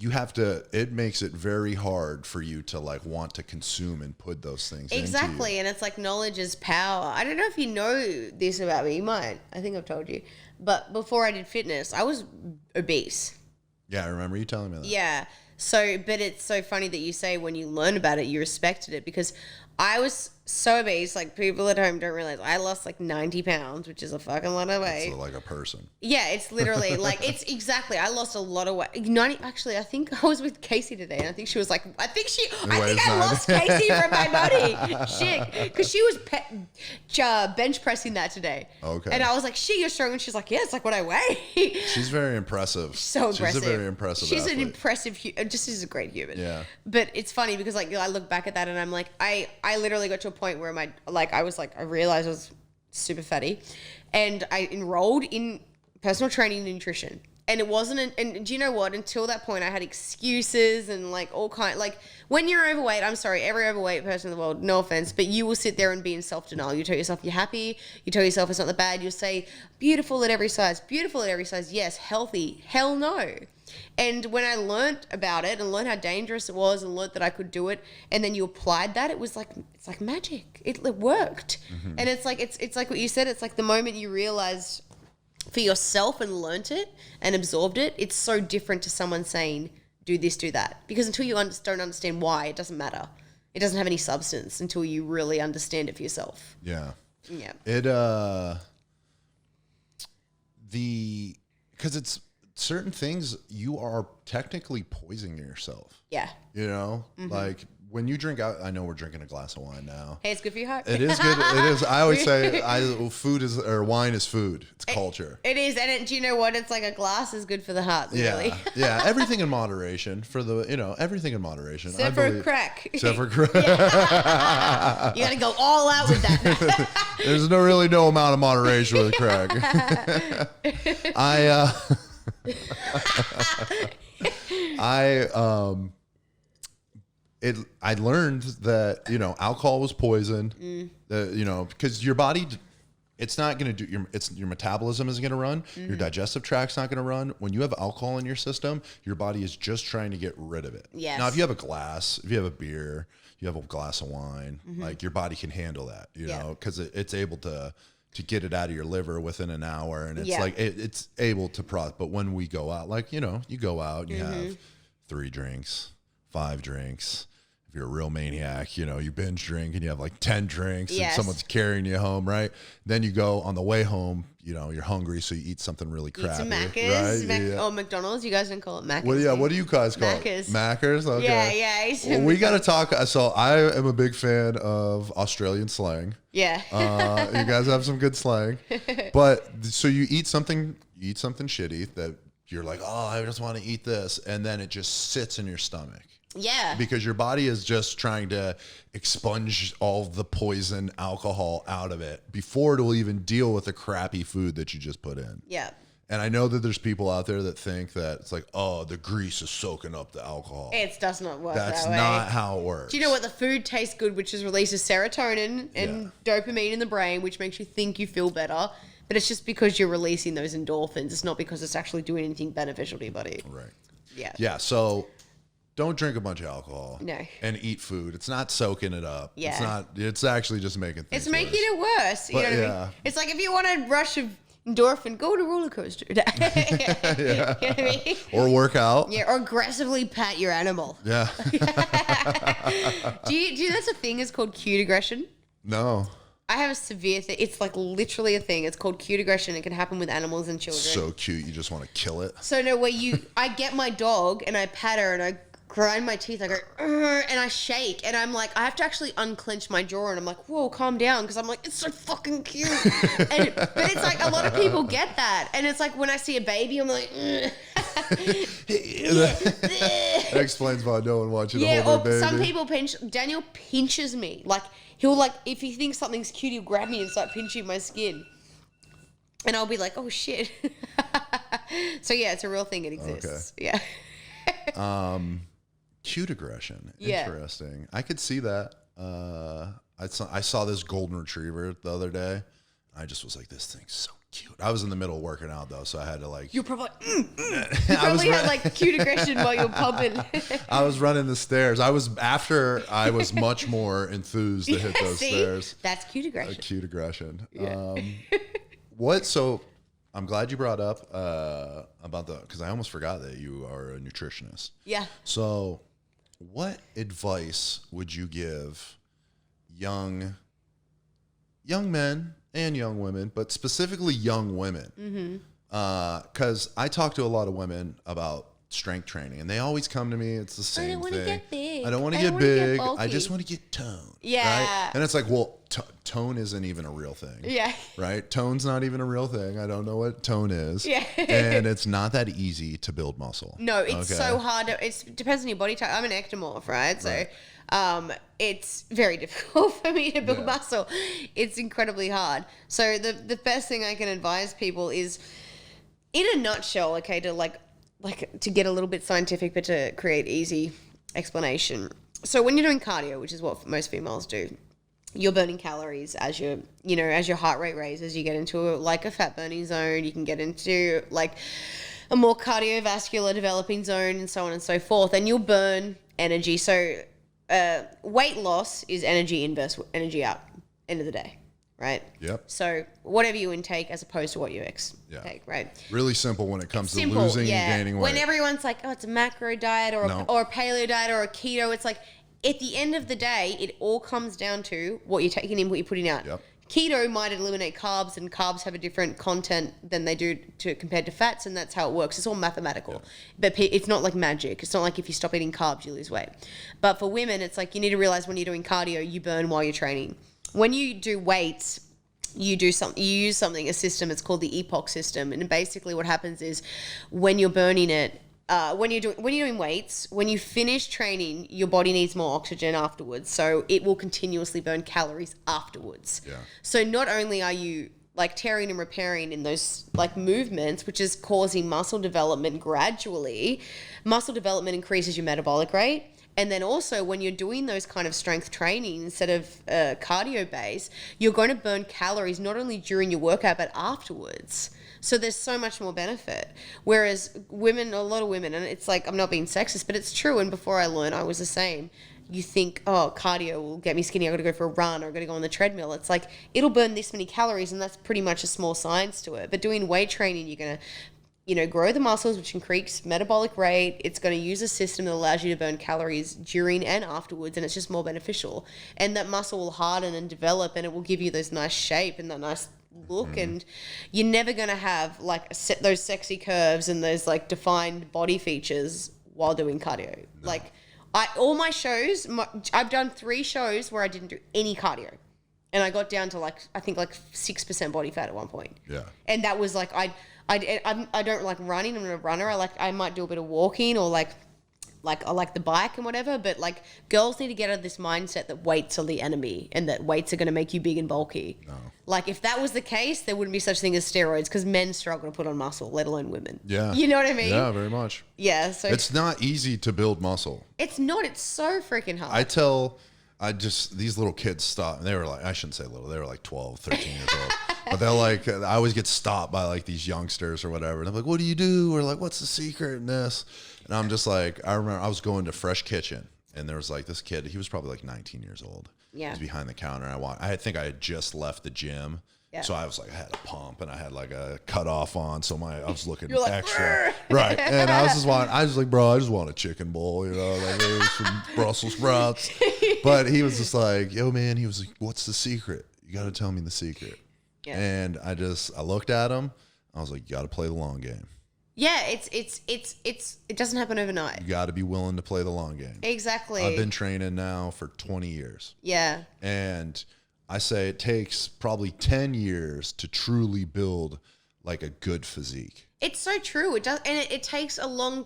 it makes it very hard for you to like want to consume and put those things exactly. And it's like knowledge is power. I don't know if you know this about me. You might. I think I've told you. But before I did fitness, I was obese. Yeah, I remember you telling me that. Yeah. So, but it's so funny that you say when you learn about it, you respected it, because I was so obese. Like, people at home don't realize I lost like 90 pounds, which is a fucking lot of weight. It's like a person. Yeah, it's literally like, it's exactly. I lost a lot of weight. 90, actually, I think I was with Casey today, and I think she was like, I think I lost Casey from my body. Shit. Because she was bench pressing that today. Okay. And I was like, shit, you're strong. And she's like, yeah, it's like what I weigh. She's very impressive. So impressive. She's a very impressive athlete. An impressive, just is a great human. Yeah. But it's funny because like I look back at that and I'm like, I literally got to a point where I realized I was super fatty, and I enrolled in personal training and nutrition. And it wasn't, and do you know what? Until that point, I had excuses and like all kind. Like when you're overweight, I'm sorry, every overweight person in the world, no offense, but you will sit there and be in self-denial. You tell yourself you're happy. You tell yourself it's not that bad. You'll say beautiful at every size, beautiful at every size. Yes, healthy. Hell no. And when I learned about it and learned how dangerous it was and learned that I could do it, and then you applied that, it's like magic. It worked. Mm-hmm. And it's like what you said. It's like the moment you realize for yourself and learnt it and absorbed it, it's so different to someone saying, do this, do that. Because until you don't understand why, it doesn't matter. It doesn't have any substance until you really understand it for yourself. Yeah. Yeah. Because it's certain things, you are technically poisoning yourself. Yeah. You know, like when you drink out, I know we're drinking a glass of wine now. Hey, it's good for your heart. It is good. It is. I always say wine is food. It's culture. It is. And do you know what? It's like a glass is good for the heart. Really. Yeah. Yeah. Everything in moderation everything in moderation. Except for crack. Except for crack. You got to go all out with that. There's no amount of moderation with crack. I learned that, alcohol was poison, because your body, it's not going to do your metabolism isn't going to run. Your digestive tract's not going to run. When you have alcohol in your system, your body is just trying to get rid of it. Yes. Now, if you have a beer, you have a glass of wine, like your body can handle that, because it's able to get it out of your liver within an hour, and it's like it's able to process. But when we go out, like you go out and you have 3 drinks, 5 drinks. if you're a real maniac, you know, you binge drink and you have like 10 drinks Yes. and someone's carrying you home, right? Then you go on the way home, you know, you're hungry, so you eat something really crappy. Eat some Macca's, right? or McDonald's. You guys don't call it Macca's. What do you guys call Macca's. it? Macca's? Okay. Yeah. Well, we got to talk. So I am a big fan of Australian slang. Yeah. You guys have some good slang. But so you eat something shitty that you're like, oh, I just want to eat this. And then it just sits in your stomach. Yeah. Because your body is just trying to expunge all the poison alcohol out of it before it will even deal with the crappy food that you just put in. Yeah. And I know that there's people out there that think that it's like, oh, the grease is soaking up the alcohol. It does not work That's that way. not how it works. Do you know what? The food tastes good, which is releases serotonin and dopamine in the brain, which makes you think you feel better. But it's just because you're releasing those endorphins. It's not because it's actually doing anything beneficial to your body. Right. Yeah. Yeah. So don't drink a bunch of alcohol. No. And eat food. It's not soaking it up. Yeah. It's actually just making things It's making worse. it worse. You know what I mean? It's like if you want a rush of endorphin, go to a roller coaster. You know what I mean? Or work out. Yeah, or aggressively pat your animal. Yeah. Do you know that's a thing? It's called cute aggression. No. I have a severe thing. It's like literally a thing. It's called cute aggression. It can happen with animals and children. So cute. You just want to kill it. So no, I get my dog and I pat her and I grind my teeth. I go, and I shake and I'm like, I have to actually unclench my jaw and I'm like, whoa, calm down. Because I'm like, it's so fucking cute. But it's like a lot of people get that. And it's like when I see a baby, I'm like, That explains why no one wants you to yeah, hold or their baby. some people pinch. Daniel pinches me. Like, he'll like, if he thinks something's cute, he'll grab me and start pinching my skin. And I'll be like, oh shit. So yeah, it's a real thing. It exists. Okay. Yeah. Cute aggression. Yeah. Interesting. I could see that. I saw this golden retriever the other day. I just was like, this thing's so cute. I was in the middle of working out though, so I had to like. You're probably you probably had like cute aggression while you were pumping. I was running the stairs. I was much more enthused to hit those stairs. That's cute aggression. Cute aggression. Yeah. So I'm glad you brought up about because I almost forgot that you are a nutritionist. Yeah. So what advice would you give young men and young women, but specifically young women? Because I talk to a lot of women about strength training, and they always come to me. It's the same thing. I don't want to get big. I don't want to get big. I just want to get toned. Yeah. Right? And it's like, well, tone isn't even a real thing. Yeah. Right? Tone's not even a real thing. I don't know what tone is. Yeah. And it's not that easy to build muscle. No, it's so hard. It depends on your body type. I'm an ectomorph, right? So it's very difficult for me to build muscle. It's incredibly hard. So the best thing I can advise people is, in a nutshell, okay, to like to get a little bit scientific, but to create easy explanation. So when you're doing cardio, which is what most females do, you're burning calories as your heart rate raises. You get into a fat burning zone. You can get into like a more cardiovascular developing zone, and so on and so forth. And you'll burn energy. So weight loss is energy in versus energy out. End of the day. Right? Yep. So whatever you intake as opposed to what you take, right? Really simple when it comes to losing and gaining weight. When everyone's like, oh, it's a macro diet or a paleo diet or a keto, it's like at the end of the day, it all comes down to what you're taking in, what you're putting out. Yep. Keto might eliminate carbs, and carbs have a different content than they do compared to fats, and that's how it works. It's all mathematical. Yep. But it's not like magic. It's not like if you stop eating carbs, you lose weight. But for women, it's like you need to realize when you're doing cardio, you burn while you're training. When you do weights, you use a system. It's called the EPOC system, and basically what happens is when you're burning it, when you're doing weights, when you finish training, your body needs more oxygen afterwards, so it will continuously burn calories afterwards. Yeah. So not only are you like tearing and repairing in those like movements, which is causing muscle development gradually. Muscle development increases your metabolic rate. And then also when you're doing those kind of strength training instead of cardio base, you're going to burn calories not only during your workout, but afterwards. So there's so much more benefit. Whereas a lot of women, and it's like, I'm not being sexist, but it's true. And before I learned, I was the same. You think, oh, cardio will get me skinny. I've got to go for a run or I've got to go on the treadmill. It's like, it'll burn this many calories, and that's pretty much a small science to it. But doing weight training, you're going to grow the muscles, which increase metabolic rate. It's going to use a system that allows you to burn calories during and afterwards, and it's just more beneficial. And that muscle will harden and develop, and it will give you those nice shape and that nice look. And you're never going to have like those sexy curves and those like defined body features while doing cardio. No. Like all my shows, I've done 3 shows where I didn't do any cardio. And I got down to I think 6% body fat at one point. Yeah. And that was like, I don't like running. I'm a runner. I might do a bit of walking or I like the bike and whatever. But like girls need to get out of this mindset that weights are the enemy and that weights are going to make you big and bulky. No. Like if that was the case, there wouldn't be such thing as steroids because men struggle to put on muscle, let alone women. Yeah. You know what I mean? Yeah, very much. Yeah. So it's not easy to build muscle. It's not. It's so freaking hard. These little kids stop, and they were like, I shouldn't say little, they were like 12, 13 years old. But they're like, I always get stopped by like these youngsters or whatever. And I'm like, what do you do? Or like, what's the secret in this? And I'm just like, I remember I was going to Fresh Kitchen, and there was like this kid, he was probably like 19 years old. Yeah. He was behind the counter. I think I had just left the gym. Yeah. So I was like, I had a pump and I had like a cutoff on. So I was looking extra. Right. And I was like, bro, I just want a chicken bowl, like maybe some Brussels sprouts. But he was just like, yo, man, he was like, what's the secret? You got to tell me the secret. Yeah. And I looked at him. I was like, you got to play the long game. Yeah, it doesn't happen overnight. You got to be willing to play the long game. Exactly. I've been training now for 20 years. Yeah. And I say it takes probably 10 years to truly build like a good physique. It's so true. It does, and it takes a long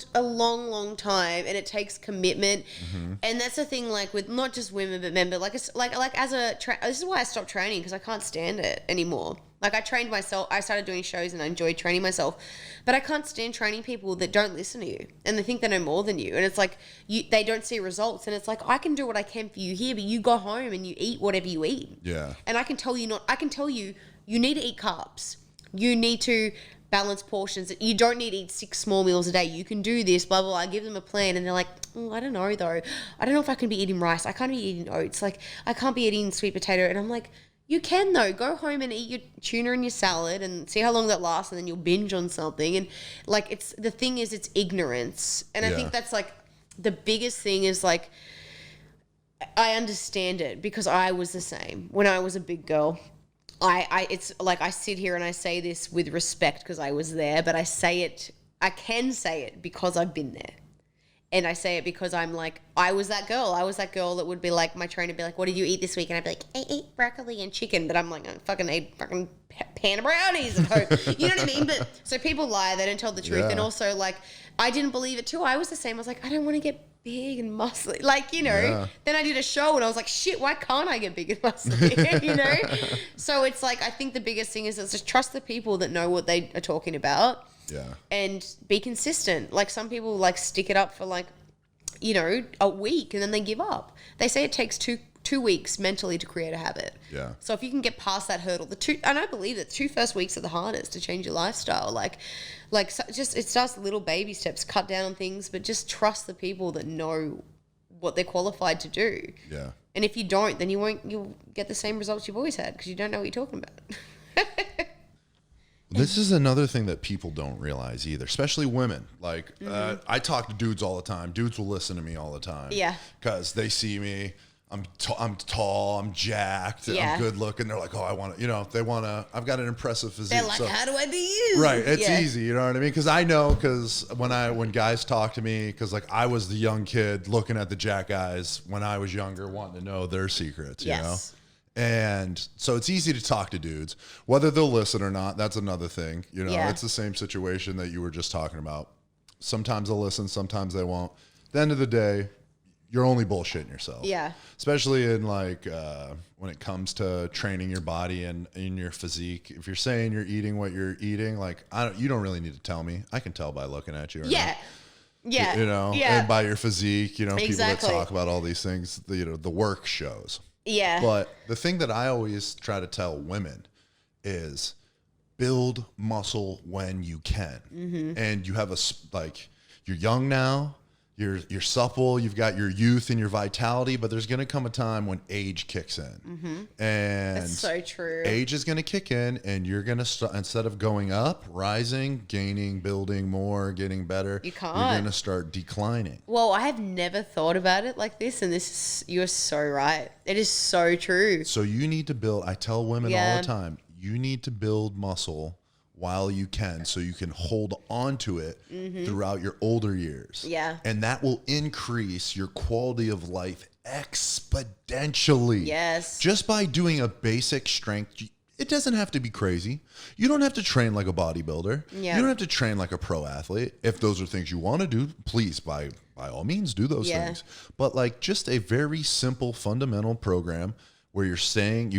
time, and it takes commitment. Mm-hmm. And that's the thing, like with not just women but men, but this is why I stopped training because I can't stand it anymore. Like I trained myself, I started doing shows and I enjoyed training myself, but I can't stand training people that don't listen to you and they think they know more than you. And it's like they don't see results, and it's like I can do what I can for you here, but you go home and you eat whatever you eat. Yeah. And I can tell you you need to eat carbs. You need to balance portions. You don't need to eat 6 small meals a day. You can do this, blah, blah, blah. I give them a plan and they're like, I don't know though. I don't know if I can be eating rice. I can't be eating oats. Like I can't be eating sweet potato. And I'm like, you can though. Go home and eat your tuna and your salad and see how long that lasts, and then you'll binge on something. And like it's ignorance. And I think that's like the biggest thing is like I understand it because I was the same when I was a big girl. It's like I sit here and I say this with respect because I was there, but I can say it because I've been there. And I say it because I'm like, I was that girl. I was that girl that would be like, my trainer would be like, what did you eat this week? And I'd be like, I ate broccoli and chicken. But I'm like, I fucking ate fucking pan of brownies at home. You know what I mean? But so people lie. They don't tell the truth. Yeah. And also like, I didn't believe it too. I was the same. I was like, I don't want to get big and muscly. Like, Yeah. Then I did a show and I was like, shit, why can't I get big and muscly? So it's like, I think the biggest thing is just trust the people that know what they are talking about. Yeah. And be consistent. Like some people like stick it up for like, a week and then they give up. They say it takes two weeks mentally to create a habit. Yeah. So if you can get past that hurdle, and I believe that 2 first weeks are the hardest to change your lifestyle. Like just it starts little baby steps, cut down on things, but just trust the people that know what they're qualified to do. Yeah. And if you don't, then you'll get the same results you've always had because you don't know what you're talking about. This is another thing that people don't realize either, especially women. Like, I talk to dudes all the time. Dudes will listen to me all the time. Yeah. Because they see me. I'm tall. I'm jacked. Yeah. I'm good looking. They're like, oh, I want to, they want to, I've got an impressive physique. They're like, how do I be you? Right. It's easy. You know what I mean? Because I know, because when guys talk to me, because like I was the young kid looking at the jack guys when I was younger, wanting to know their secrets, you know? And so it's easy to talk to dudes, whether they'll listen or not. That's another thing. It's the same situation that you were just talking about. Sometimes they'll listen, sometimes they won't. At the end of the day, you're only bullshitting yourself. Yeah. Especially in like, when it comes to training your body and in your physique. If you're saying you're eating what you're eating, like you don't really need to tell me. I can tell by looking at you. Yeah. Yeah. And by your physique, people that talk about all these things, the work shows. Yeah. But the thing that I always try to tell women is build muscle when you can. Mm-hmm. And you have you're young now. you're supple, you've got your youth and your vitality, but there's going to come a time when age kicks in. And That's so true. Age is going to kick in, and you're going to instead of going up, rising, gaining, building more, getting better, you're going to start declining. Well, I have never thought about it like this, and you're so right. It is so true. So you need to build, I tell women all the time, you need to build muscle while you can, so you can hold on to it throughout your older years. Yeah. And that will increase your quality of life exponentially. Yes. Just by doing a basic strength. It doesn't have to be crazy. You don't have to train like a bodybuilder. Yeah. You don't have to train like a pro athlete. If those are things you want to do, please, by all means, do those things. But like just a very simple fundamental program where you're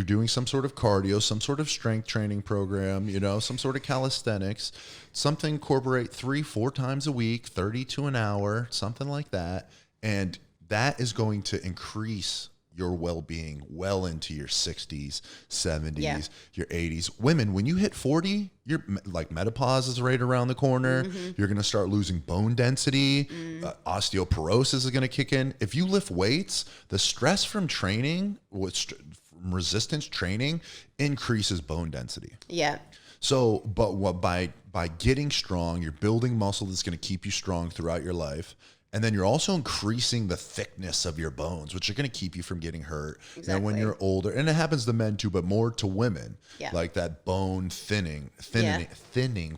doing some sort of cardio, some sort of strength training program, some sort of calisthenics, something incorporate 3-4 times a week, 30 to an hour, something like that. And that is going to increase your well-being well into your 60s, 70s, your 80s. Women, when you hit 40, you're like menopause is right around the corner. You're going to start losing bone density. Osteoporosis is going to kick in. If you lift weights, the stress from training, from resistance training, increases bone density. Yeah. So, but by getting strong, you're building muscle that's going to keep you strong throughout your life. And then you're also increasing the thickness of your bones, which are going to keep you from getting hurt. Exactly. When you're older, and it happens to men too, but more to women, like that bone thinning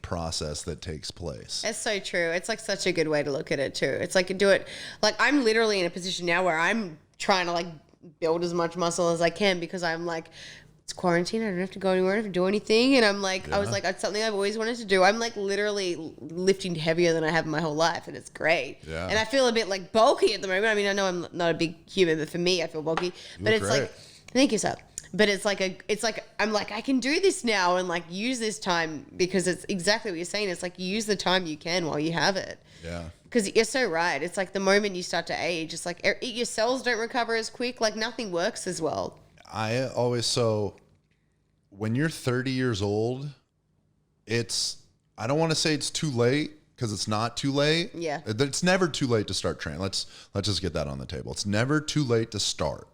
process that takes place. It's so true. It's like such a good way to look at it too. It's like I'm literally in a position now where I'm trying to like build as much muscle as I can, because I'm like, it's quarantine. I don't have to go anywhere. I don't have to do anything. And I'm like, I was like, it's something I've always wanted to do. I'm like literally lifting heavier than I have in my whole life. And it's great. Yeah. And I feel a bit like bulky at the moment. I mean, I know I'm not a big human, but for me, I feel bulky. But it's great. Like, thank you, sir. But it's like I'm like, I can do this now and like use this time, because it's exactly what you're saying. It's like, use the time you can while you have it. Yeah. Because you're so right. It's like the moment you start to age, it's like your cells don't recover as quick. Like nothing works as well. When you're 30 years old, I don't want to say it's too late, because it's not too late. Yeah. It's never too late to start training. Let's just get that on the table. It's never too late to start.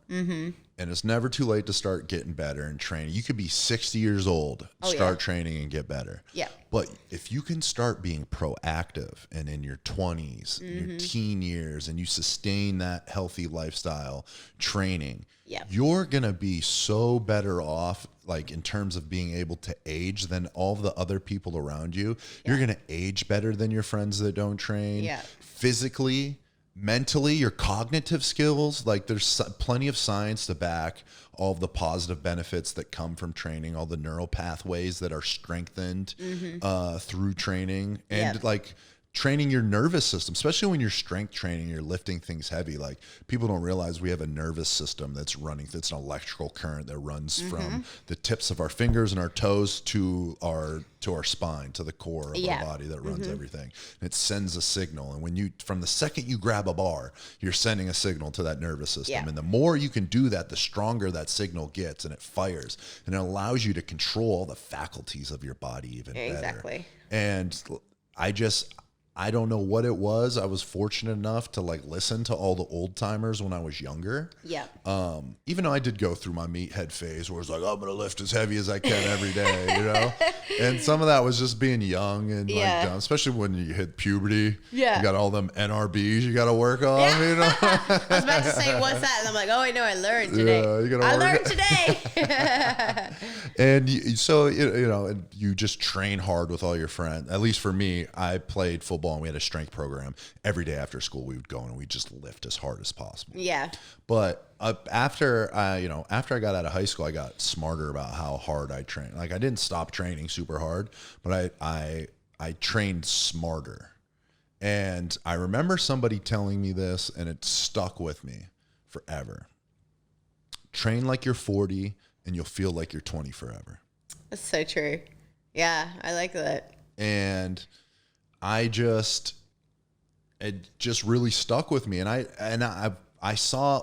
And it's never too late to start getting better and training. You could be 60 years old, start training and get better. Yeah. But if you can start being proactive and in your 20s, your teen years, and you sustain that healthy lifestyle training, you're going to be so better off, like in terms of being able to age, than all the other people around you. You're going to age better than your friends that don't train. Physically, mentally, your cognitive skills, like there's plenty of science to back all of the positive benefits that come from training, all the neural pathways that are strengthened through training, and like training your nervous system, especially when you're strength training, you're lifting things heavy. Like people don't realize we have a nervous system that's running. It's an electrical current that runs from the tips of our fingers and our toes to our spine, to the core of our body that runs everything. And it sends a signal. And from the second you grab a bar, you're sending a signal to that nervous system. And the more you can do that, the stronger that signal gets, and it fires, and it allows you to control all the faculties of your body even better. Exactly. And I don't know what it was. I was fortunate enough to like listen to all the old timers when I was younger. Yeah. Even though I did go through my meathead phase where it's like, I'm going to lift as heavy as I can every day, And some of that was just being young and like dumb, especially when you hit puberty. Yeah. You got all them NRBs you got to work on, I was about to say, what's that? And I'm like, oh, I know, I learned today. Yeah, I learned today. And you just train hard with all your friends. At least for me, I played football and we had a strength program. Every day after school, we would go and we'd just lift as hard as possible. Yeah. But after I got out of high school, I got smarter about how hard I trained. Like I didn't stop training super hard, but I trained smarter. And I remember somebody telling me this, and it stuck with me forever. Train like you're 40 and you'll feel like you're 20 forever. That's so true. Yeah, I like that. And it just really stuck with me. And I saw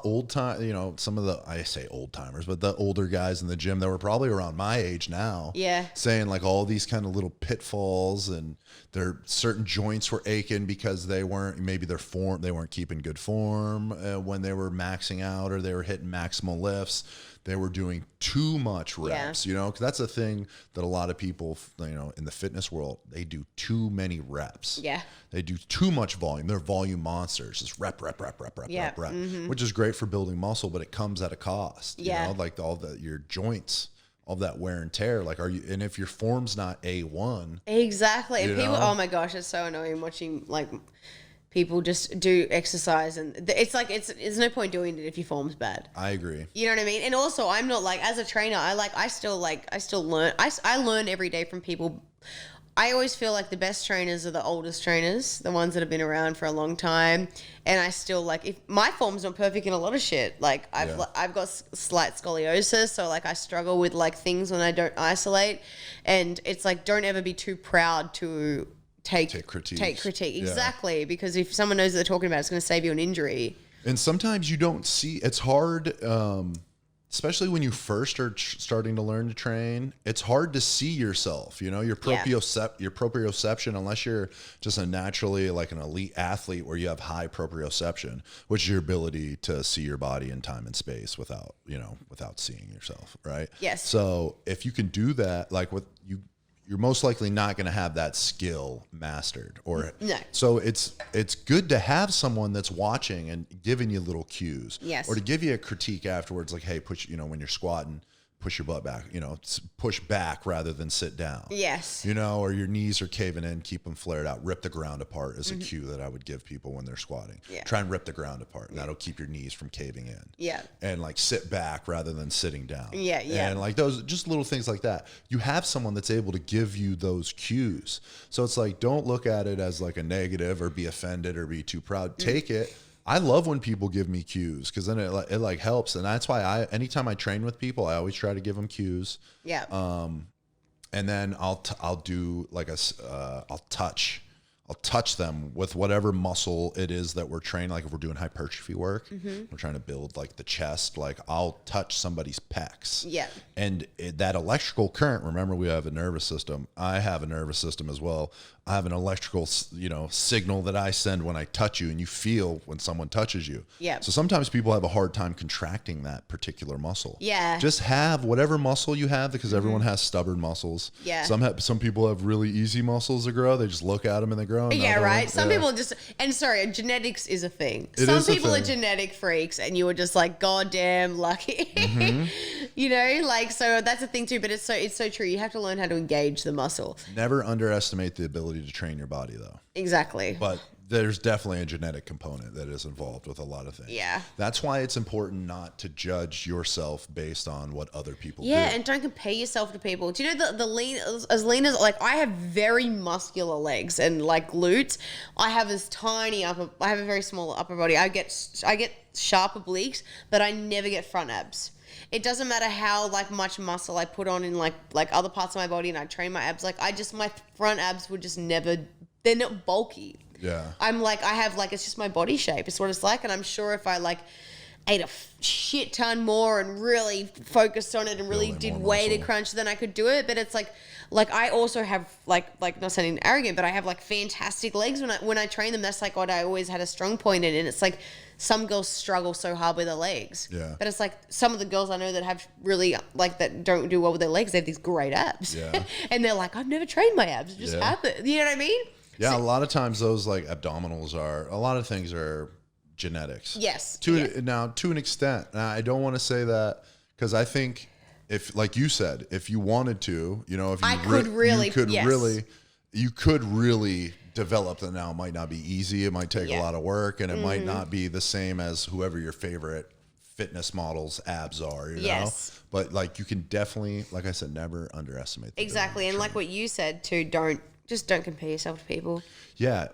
some of I say old timers, but the older guys in the gym that were probably around my age now, saying like all these kind of little pitfalls, and their certain joints were aching because they weren't keeping good form when they were maxing out, or they were hitting maximal lifts. They were doing too much reps, because that's a thing that a lot of people, in the fitness world, they do too many reps. Yeah. They do too much volume. They're volume monsters. Just rep, which is great for building muscle, but it comes at a cost. Like your joints, all that wear and tear. Like, and if your form's not A1. Exactly. And people, oh my gosh, it's so annoying watching like people just do exercise, and it's like there's no point doing it if your form's bad. I agree. You know what I mean? And also, I'm not like, as a trainer, I still learn. I learn every day from people. I always feel like the best trainers are the oldest trainers, the ones that have been around for a long time. And I still like, if my form's not perfect in a lot of shit, like I've got slight scoliosis, so like I struggle with like things when I don't isolate, and it's like, don't ever be too proud to take critique. Exactly. Because if someone knows what they're talking about, it's going to save you an injury. And sometimes you don't see, it's hard, especially when you first are starting to learn to train, it's hard to see yourself, your proprioception, unless you're just a naturally like an elite athlete where you have high proprioception, which is your ability to see your body in time and space without seeing yourself. Right. Yes. So if you can do that, like you're most likely not going to have that skill mastered, so it's good to have someone that's watching and giving you little cues, or to give you a critique afterwards, like, hey, push, when you're squatting, push your butt back, push back rather than sit down. Yes. Or your knees are caving in, keep them flared out. Rip the ground apart is a cue that I would give people when they're squatting. Yeah. Try and rip the ground apart, and that'll keep your knees from caving in. Yeah. And like sit back rather than sitting down. Yeah, yeah. And like those, just little things like that. You have someone that's able to give you those cues. So it's like, don't look at it as like a negative or be offended or be too proud. Take it. I love when people give me cues, because then it like helps, and that's why anytime I train with people, I always try to give them cues. Yeah. And then I'll do like I'll touch them with whatever muscle it is that we're training. Like if we're doing hypertrophy work, we're trying to build like the chest. Like I'll touch somebody's pecs. Yeah. And that electrical current. Remember, we have a nervous system. I have a nervous system as well. I have an electrical, signal that I send when I touch you, and you feel when someone touches you. Yeah. So sometimes people have a hard time contracting that particular muscle. Yeah. Just have whatever muscle you have, because everyone has stubborn muscles. Yeah. Some people have really easy muscles to grow. They just look at them and they grow. Yeah, right. Some people just, and sorry, genetics is a thing. Some people are genetic freaks, and you were just like, goddamn lucky. So that's a thing too. But it's so true. You have to learn how to engage the muscle. Never underestimate the ability to train your body, though. Exactly. But there's definitely a genetic component that is involved with a lot of things. Yeah. That's why it's important not to judge yourself based on what other people do. Yeah, and don't compare yourself to people. Do you know the lean as like, I have very muscular legs and like glutes. I have I have a very small upper body. I get sharp obliques, but I never get front abs. It doesn't matter how like much muscle I put on in like other parts of my body, and I train my abs. Like my front abs would just never, they're not bulky. Yeah. I'm like, I have like, it's just my body shape. It's what it's like. And I'm sure if I like ate a shit ton more and really focused on it and really did weighted crunch, then I could do it. But it's like I also have like not sounding arrogant, but I have like fantastic legs when I train them. That's like what I always had a strong point in. And it's like, some girls struggle so hard with their legs. Yeah. But it's like some of the girls I know that have really like that don't do well with their legs, they have these great abs. Yeah. And they're like, I've never trained my abs. It just happened. You know what I mean? Yeah, a lot of times those like abdominals a lot of things are genetics. Yes. To an extent. Now, I don't want to say that, because I think if, like you said, if you wanted to, if you you could really develop that. Now it might not be easy. It might take a lot of work, and it might not be the same as whoever your favorite fitness model's abs are, you know? But like, you can definitely, like I said, never underestimate the exactly. And like what you said too, don't compare yourself to people. Yeah.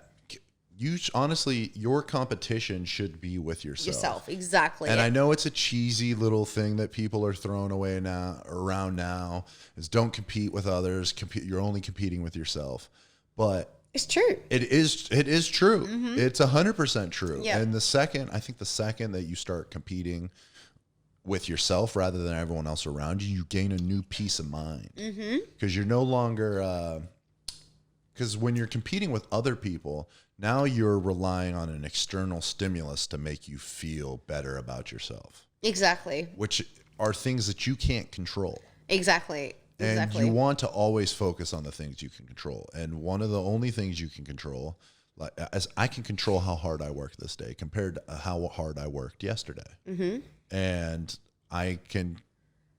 Honestly, your competition should be with yourself. Exactly. And I know it's a cheesy little thing that people are throwing away around now, is don't compete with others. You're only competing with yourself. But It's true. It is true. Mm-hmm. It's 100% true. Yeah. And the second that you start competing with yourself rather than everyone else around you, you gain a new peace of mind. Because you're no longer, because when you're competing with other people, now you're relying on an external stimulus to make you feel better about yourself. Exactly. Which are things that you can't control. Exactly. And you want to always focus on the things you can control. And one of the only things you can control, like as I can control how hard I work this day compared to how hard I worked yesterday. Mm-hmm. And I can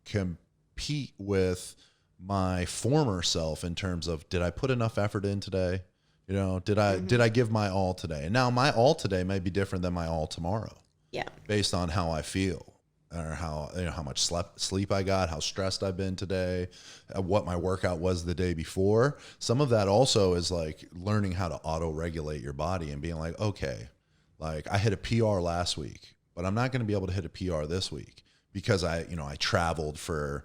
compete with my former self in terms of, did I put enough effort in today? You know, did I give my all today? And now my all today may be different than my all tomorrow. Yeah. Based on how I feel. Or how much sleep I got, how stressed I've been today, what my workout was the day before. Some of that also is like learning how to auto-regulate your body and being like, okay, like I hit a PR last week, but I'm not going to be able to hit a PR this week because I traveled for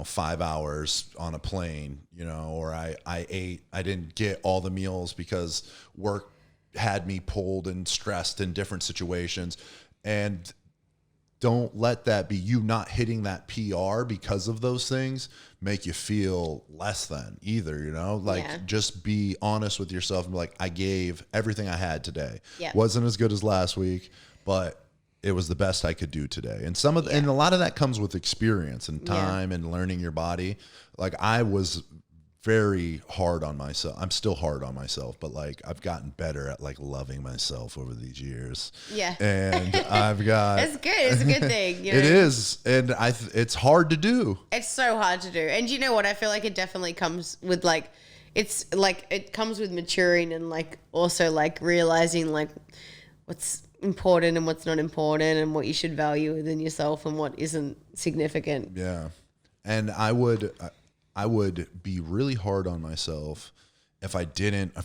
5 hours on a plane, or I didn't get all the meals because work had me pulled and stressed in different situations. And don't let that be you not hitting that PR because of those things make you feel less than either, just be honest with yourself and be like, I gave everything I had today. Yep. Wasn't as good as last week, but it was the best I could do today. And and a lot of that comes with experience and time and learning your body. Like I was very hard on myself. I'm still hard on myself, but like I've gotten better at like loving myself over these years. Yeah. And I've got It's good. It's a good thing. It is. And it's hard to do. It's so hard to do. And you know what? I feel like it definitely comes with like it comes with maturing and like also like realizing like what's important and what's not important and what you should value within yourself and what isn't significant. Yeah. And I would be really hard on myself if I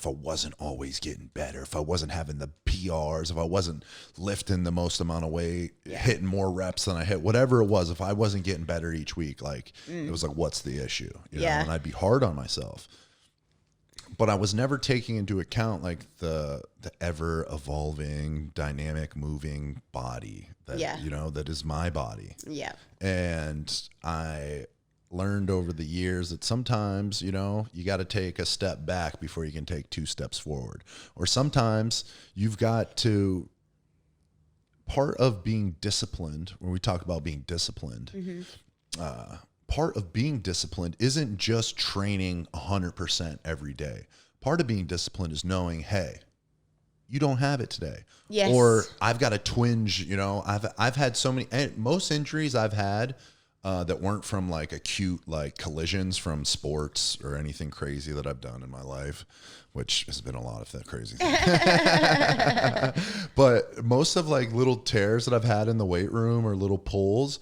wasn't always getting better, if I wasn't having the PRs, if I wasn't lifting the most amount of weight, hitting more reps than I hit, whatever it was, if I wasn't getting better each week, like it was like, what's the issue? And I'd be hard on myself. But I was never taking into account like the ever evolving, dynamic, moving body that, that is my body. Yeah. And I learned over the years that sometimes, you got to take a step back before you can take 2 steps forward. Or sometimes you've got to, part of being disciplined, when we talk about being disciplined, part of being disciplined isn't just training 100% every day. Part of being disciplined is knowing, hey, you don't have it today. Yes. Or I've got a twinge, I've had so many, most injuries I've had that weren't from like acute like collisions from sports or anything crazy that I've done in my life, which has been a lot of that crazy things. But most of like little tears that I've had in the weight room or little pulls,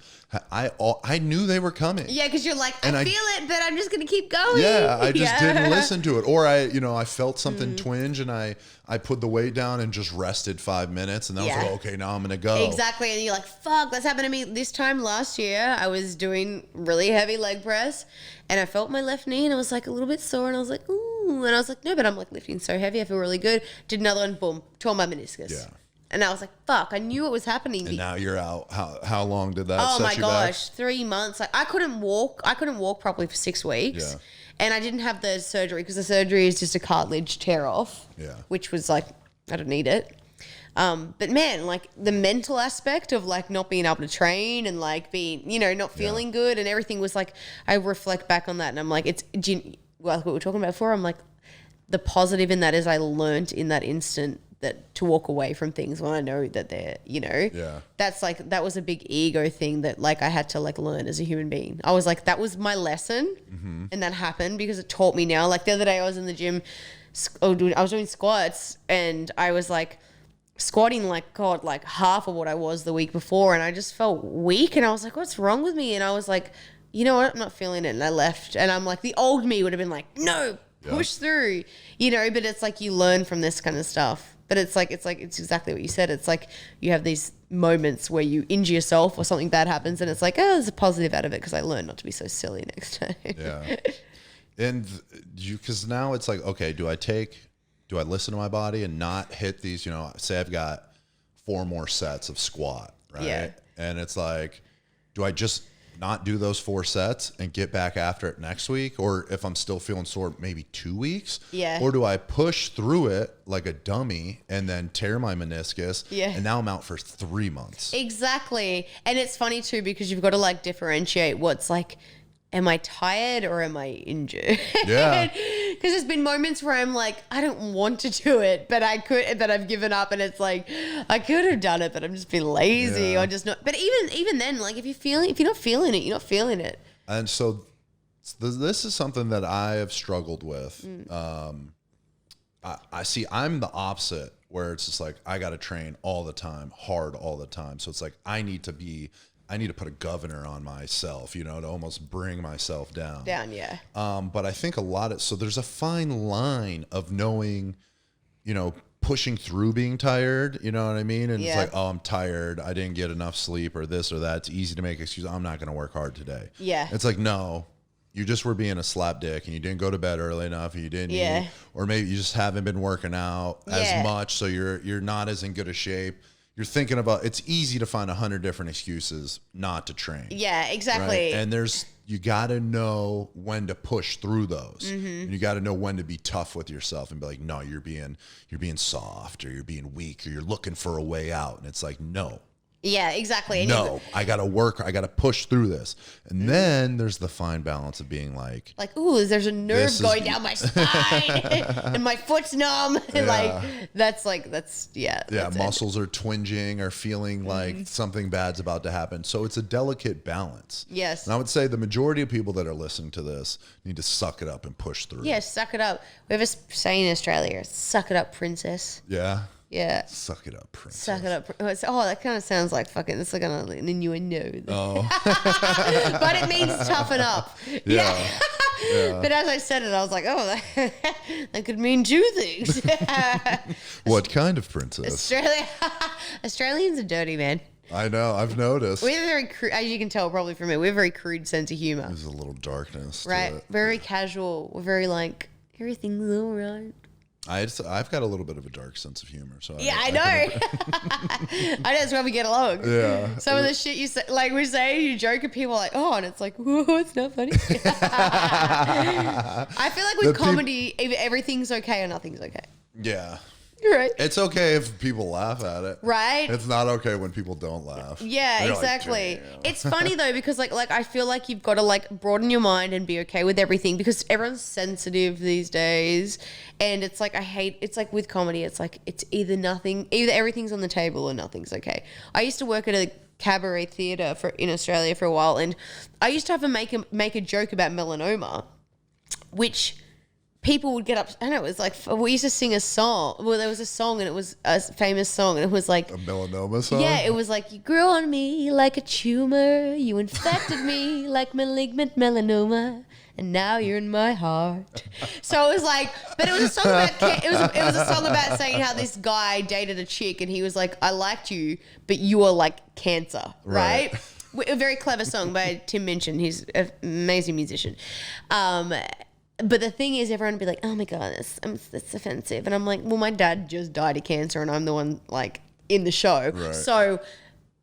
I knew they were coming. Yeah, because you're like, I feel it, but I'm just gonna keep going. Yeah, I just didn't listen to it. Or I felt something twinge and I put the weight down and just rested 5 minutes and then I was like, okay, now I'm gonna go. Exactly. And you're like, fuck, that's happened to me this time last year. I was doing really heavy leg press and I felt my left knee and it was like a little bit sore and I was like, ooh. And I was like, no, but I'm like lifting so heavy. I feel really good. Did another one, boom, tore my meniscus. Yeah. And I was like, fuck, I knew it was happening. And now you're out. How long did that set you back? Oh my gosh, 3 months. Like I couldn't walk properly for 6 weeks. Yeah. And I didn't have the surgery because the surgery is just a cartilage tear off. Yeah. Which was like, I don't need it. But man, like the mental aspect of like not being able to train and like being, not feeling good and everything was like, I reflect back on that and I'm like, like what we were talking about before, I'm like, the positive in that is I learned in that instant that to walk away from things when I know that they're, that's like, that was a big ego thing that like I had to like learn as a human being. I was like, that was my lesson and that happened because it taught me now. Like the other day I was in the gym, I was doing squats and I was like squatting like half of what I was the week before and I just felt weak and I was like, what's wrong with me? And I was like, you know what, I'm not feeling it. And I left and I'm like, the old me would have been like, no, push through, but it's like you learn from this kind of stuff. But it's exactly what you said. It's like you have these moments where you injure yourself or something bad happens and it's like, oh, there's a positive out of it because I learned not to be so silly next time. Yeah. And because now it's like, okay, do I take do I listen to my body and not hit these, you know, say I've got 4 more sets of squat, right? Yeah. And it's like, do I just not do those 4 sets and get back after it next week? Or if I'm still feeling sore, maybe 2 weeks? Yeah. Or do I push through it like a dummy and then tear my meniscus? Yeah. And now I'm out for 3 months. Exactly. And it's funny too, because you've got to like differentiate what's like, am I tired or am I injured? Yeah. Because there's been moments where I'm like, I don't want to do it, but I could, but I've given up, and it's like, I could have done it, but I'm just being lazy or just not. But even then, like if you're not feeling it, you're not feeling it. And so this is something that I have struggled with. I see I'm the opposite, where it's just like, I got to train all the time, hard all the time. So it's like, I need to put a governor on myself, you know, to almost bring myself down. Yeah. But I think so there's a fine line of knowing, you know, pushing through being tired, you know what I mean? And it's like, oh, I'm tired, I didn't get enough sleep or this or that. It's easy to make excuses. I'm not going to work hard today. Yeah. It's like, no, you just were being a slapdick and you didn't go to bed early enough. And you didn't eat, or maybe you just haven't been working out as much. So you're not as in good a shape. You're thinking about, it's easy to find 100 different excuses not to train. Yeah, exactly. Right? And you got to know when to push through those. And you got to know when to be tough with yourself and be like, no, you're being soft, or you're being weak, or you're looking for a way out. And it's like, no. Yeah, exactly. No, I got to work. I got to push through this. And then there's the fine balance of being like, ooh, there's a nerve going down my spine and my foot's numb. That's muscles are twinging or feeling like something bad's about to happen. So it's a delicate balance. Yes. And I would say the majority of people that are listening to this need to suck it up and push through. Yeah, suck it up. We have a saying in Australia, suck it up, princess. Yeah. Yeah. Suck it up, princess. Suck it up. Oh, that kind of sounds like fucking, it's like an innuendo. Oh. But it means toughen up. Yeah. But as I said it, I was like, oh, that could mean 2 things. What kind of princess? Australians are dirty, man. I know. I've noticed. We have a very, as you can tell probably from me, we have a very crude sense of humor. There's a little darkness right? to it. Very casual. We're very like, everything's all right. I've got a little bit of a dark sense of humor. So I know. I know, that's why we get along. Yeah. Some of the shit you say, like we say, you joke at people like, oh, and it's like, whoa, it's not funny. I feel like with comedy, everything's okay or nothing's okay. Yeah. You're right. It's okay if people laugh at it. Right. It's not okay when people don't laugh. Yeah, exactly. Like, it's funny though, because like I feel like you've got to like broaden your mind and be okay with everything, because everyone's sensitive these days. And it's like, it's like with comedy, it's like, it's either everything's on the table or nothing's okay. I used to work at a cabaret theatre in Australia for a while, and I used to have to make a joke about melanoma, which people would get up. I know, it was like, we used to sing a song. Well, there was a song, and it was a famous song, and it was like a melanoma song. Yeah, it was like, you grew on me like a tumor, you infected me like malignant melanoma, and now you're in my heart. So it was like, but it was a song about it was a song about saying how this guy dated a chick, and he was like, I liked you, but you are like cancer, right? A very clever song by Tim Minchin. He's an amazing musician. But the thing is, everyone would be like, oh my God, that's offensive. And I'm like, well, my dad just died of cancer, and I'm the one like in the show. Right. So,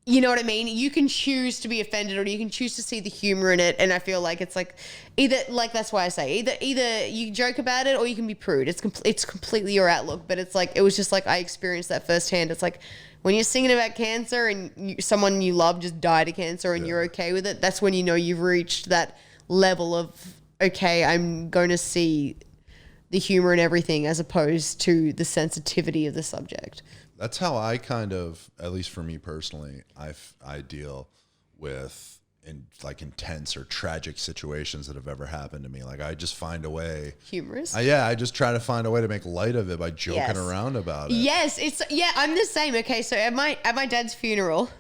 you know what I mean? You can choose to be offended, or you can choose to see the humor in it. And I feel like it's like either, like, that's why I say either you joke about it or you can be prude. It's completely your outlook. But it's like, it was just like, I experienced that firsthand. It's like, when you're singing about cancer and someone you love just died of cancer and you're okay with it, that's when you know you've reached that level of, okay, I'm going to see the humor in everything as opposed to the sensitivity of the subject. That's how I kind of, at least for me personally, I deal with intense or tragic situations that have ever happened to me. Like, I just find a way. Humorous? I just try to find a way to make light of it by joking around about it. Yes, I'm the same. Okay, so at my dad's funeral,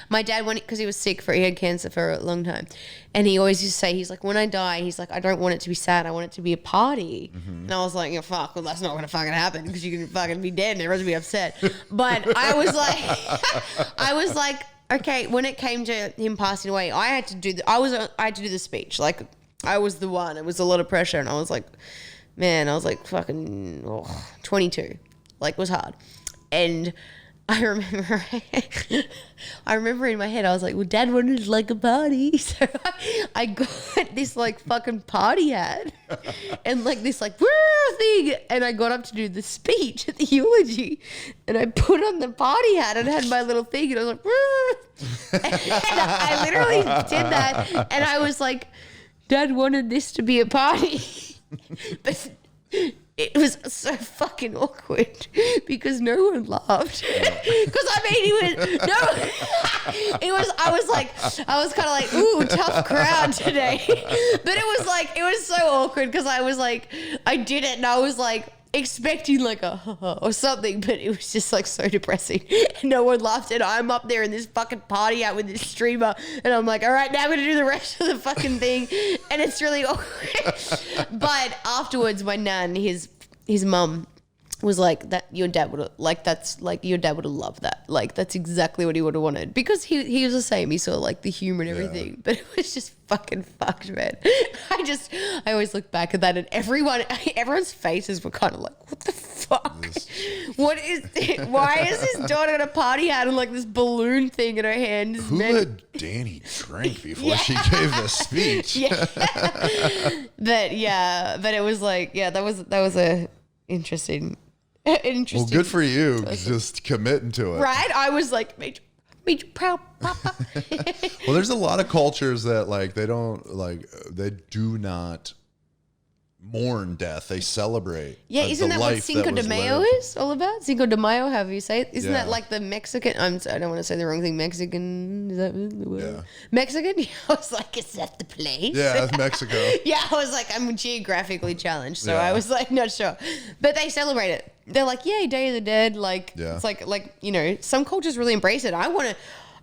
my dad went, because he was sick, he had cancer for a long time, and he always used to say, he's like, when I die, he's like, I don't want it to be sad, I want it to be a party. And I was like, yeah, fuck, well, that's not gonna fucking happen, because you can fucking be dead and everyone's gonna be upset. But I was like, okay, when it came to him passing away, I had to do the speech. Like, I was the one. It was a lot of pressure, and I was like, man, I was like fucking 22. Like, was hard. And I remember in my head, I was like, well, Dad wanted like a party. So I got this like fucking party hat and like this like thing. And I got up to do the speech at the eulogy and I put on the party hat and had my little thing and I was like, and I literally did that. And I was like, Dad wanted this to be a party. But it was so fucking awkward because no one laughed. Because I was kind of like, ooh, tough crowd today. But it was so awkward because I was like, I did it and I was like expecting like a or something, but it was just like so depressing. And no one laughed and I'm up there in this fucking party out with this streamer and I'm like, all right, now I'm going to do the rest of the fucking thing. And it's really awkward. But afterwards, my nan, his mum was like, that your dad would have, like, that's like, your dad would have loved that. Like, that's exactly what he would have wanted. Because he was the same. He saw like the humor and everything. Yeah. But it was just fucking fucked, man. I always look back at that and everyone's faces were kind of like, what the fuck? What is it? Why is this daughter got a party hat and like this balloon thing in her hand? Who let Danny drink before she gave the speech? Yeah. But it was like, yeah, that was a interesting. Well, good for you, just committing to it. Right? I was like, made you proud, Papa. Well, there's a lot of cultures that like they do not mourn death; they celebrate. Yeah, isn't that what Cinco de Mayo is all about? Cinco de Mayo, have you say it? Isn't that like the Mexican? I don't want to say the wrong thing. Mexican, is that the word? Yeah. Mexican? I was like, is that the place? Yeah, that's Mexico. Yeah, I was like, I'm geographically challenged, so I was like, not sure. But they celebrate it. They're like, yay, Day of the Dead. Like, it's like you know, some cultures really embrace it. I want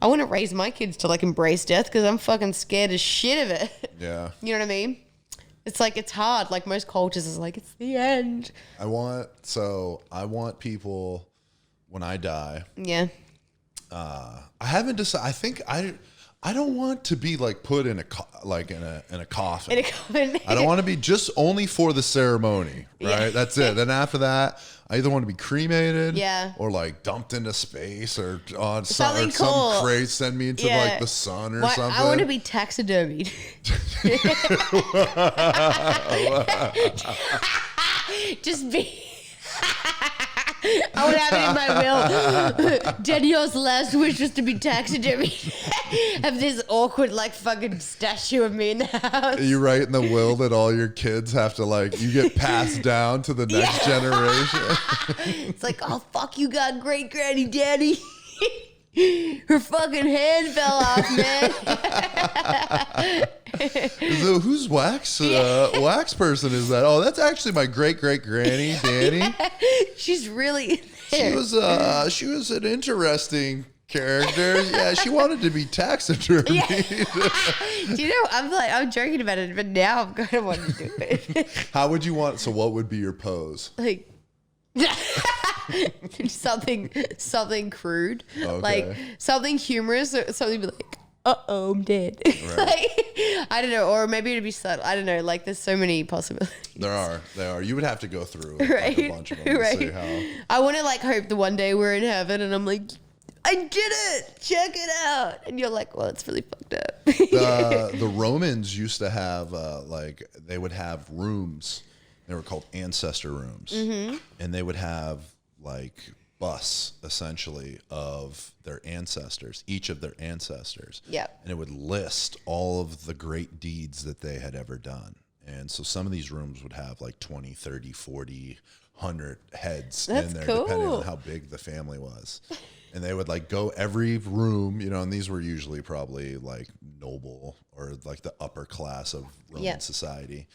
to raise my kids to like embrace death because I'm fucking scared as shit of it. Yeah. You know what I mean? It's like, it's hard. Like most cultures is like, it's the end. I want people when I die. Yeah. I haven't decided. I think I don't want to be like put in a coffin. In a coffin. I don't want to be just only for the ceremony, right? Yeah. That's it. Then after that, I either want to be cremated, or like dumped into space, or on something cool. Some craze send me into like the sun or something. I want to be taxidermied. Just be. I would have it in my will. Danielle's last wish was to be taxidermied. Have this awkward, like, fucking statue of me in the house. You write in the will that all your kids have to, like, you get passed down to the next generation. It's like, oh, fuck, you got great granny daddy. Her fucking hand fell off, man. So whose wax person is that? Oh, that's actually my great granny, Danny. Yeah, she's really there. She was an interesting character. Yeah, she wanted to be taxidermied. Yeah. Do you know? I'm joking about it, but now I'm gonna want to do it. How would you want? So, what would be your pose? Like. something crude, like something humorous, or something like, uh-oh, I'm dead. Right. Like, I don't know, or maybe it'd be subtle. I don't know. Like, there's so many possibilities. There are. You would have to go through like a bunch of them to see how. I want to like hope the one day we're in heaven and I'm like, I did it. Check it out. And you're like, well, it's really fucked up. The Romans used to have they would have rooms. They were called ancestor rooms, and they would have like busts essentially of their ancestors, each of their ancestors. Yeah. And it would list all of the great deeds that they had ever done. And so some of these rooms would have like 20, 30, 40, 100 heads in there, depending on how big the family was. And they would like go every room, you know, and these were usually probably like noble or like the upper class of Roman society.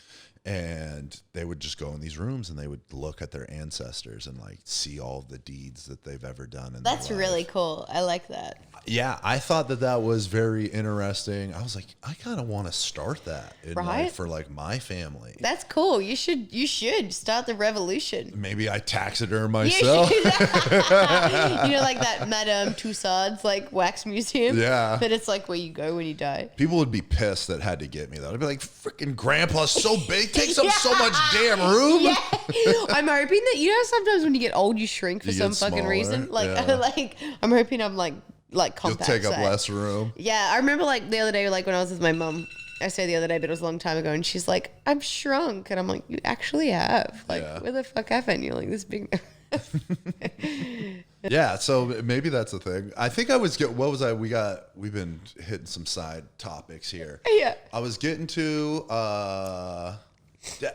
And they would just go in these rooms and they would look at their ancestors and like see all the deeds that they've ever done. That's really cool. I like that. Yeah, I thought that was very interesting. I was like, I kind of want to start that in life for like my family. That's cool. You should start the revolution. Maybe I taxiderm myself. You know, like that Madame Tussauds like wax museum. Yeah. But it's like where you go when you die. People would be pissed that had to get me though. I'd be like, freaking grandpa's so big, takes up so much damn room. Yeah. I'm hoping that, you know, sometimes when you get old, you shrink for some fucking reason. Like, like I'm hoping I'm like compact. You'll take up less room. Yeah. I remember like the other day, like when I was with my mum, I say the other day, but it was a long time ago. And she's like, I've shrunk. And I'm like, you actually have. Like, where the fuck happened? You're like this big. Yeah, so maybe that's the thing. I think I was we've been hitting some side topics here. Yeah. I was getting to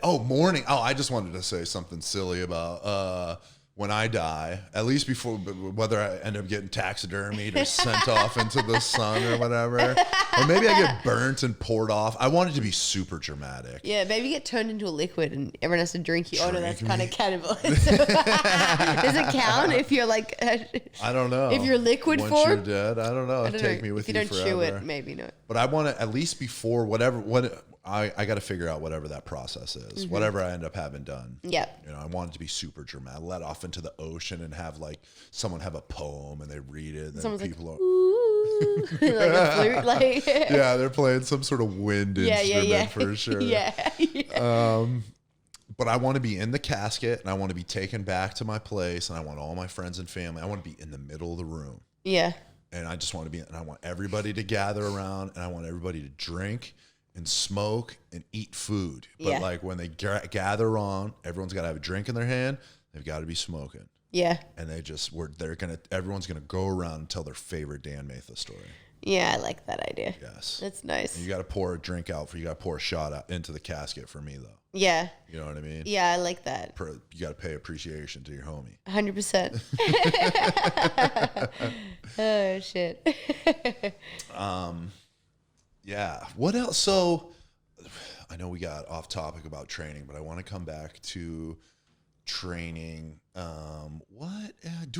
mourning. Oh, I just wanted to say something silly about when I die, at least before, whether I end up getting taxidermied or sent off into the sun or whatever, or maybe I get burnt and poured off. I want it to be super dramatic. Yeah, maybe get turned into a liquid and everyone has to drink you. Oh no, that's kind of cannibalism. Does it count if you're like? I don't know. If you're liquid Once form, you're dead, I don't know. Take me with you forever. If you don't chew it, maybe not. But I want to, at least before I got to figure out whatever that process is, whatever I end up having done. Yeah. You know, I want it to be super dramatic, let off into the ocean and have like someone have a poem and they read it. And someone's people like, ooh, like a flute, like. Yeah, they're playing some sort of wind instrument for sure. Yeah. But I want to be in the casket and I want to be taken back to my place and I want all my friends and family. I want to be in the middle of the room. Yeah. And I just want to be, and I want everybody to gather around and I want everybody to drink and smoke and eat food. But like when they gather around, everyone's got to have a drink in their hand. They've got to be smoking. Yeah. And everyone's going to go around and tell their favorite Dan Matha story. Yeah, I like that idea. Yes. That's nice. And you got to pour a drink out you got to pour a shot out into the casket for me though. Yeah. You know what I mean? Yeah, I like that. You got to pay appreciation to your homie. 100%. Oh shit. Yeah. What else? So I know we got off topic about training, but I want to come back to training. Do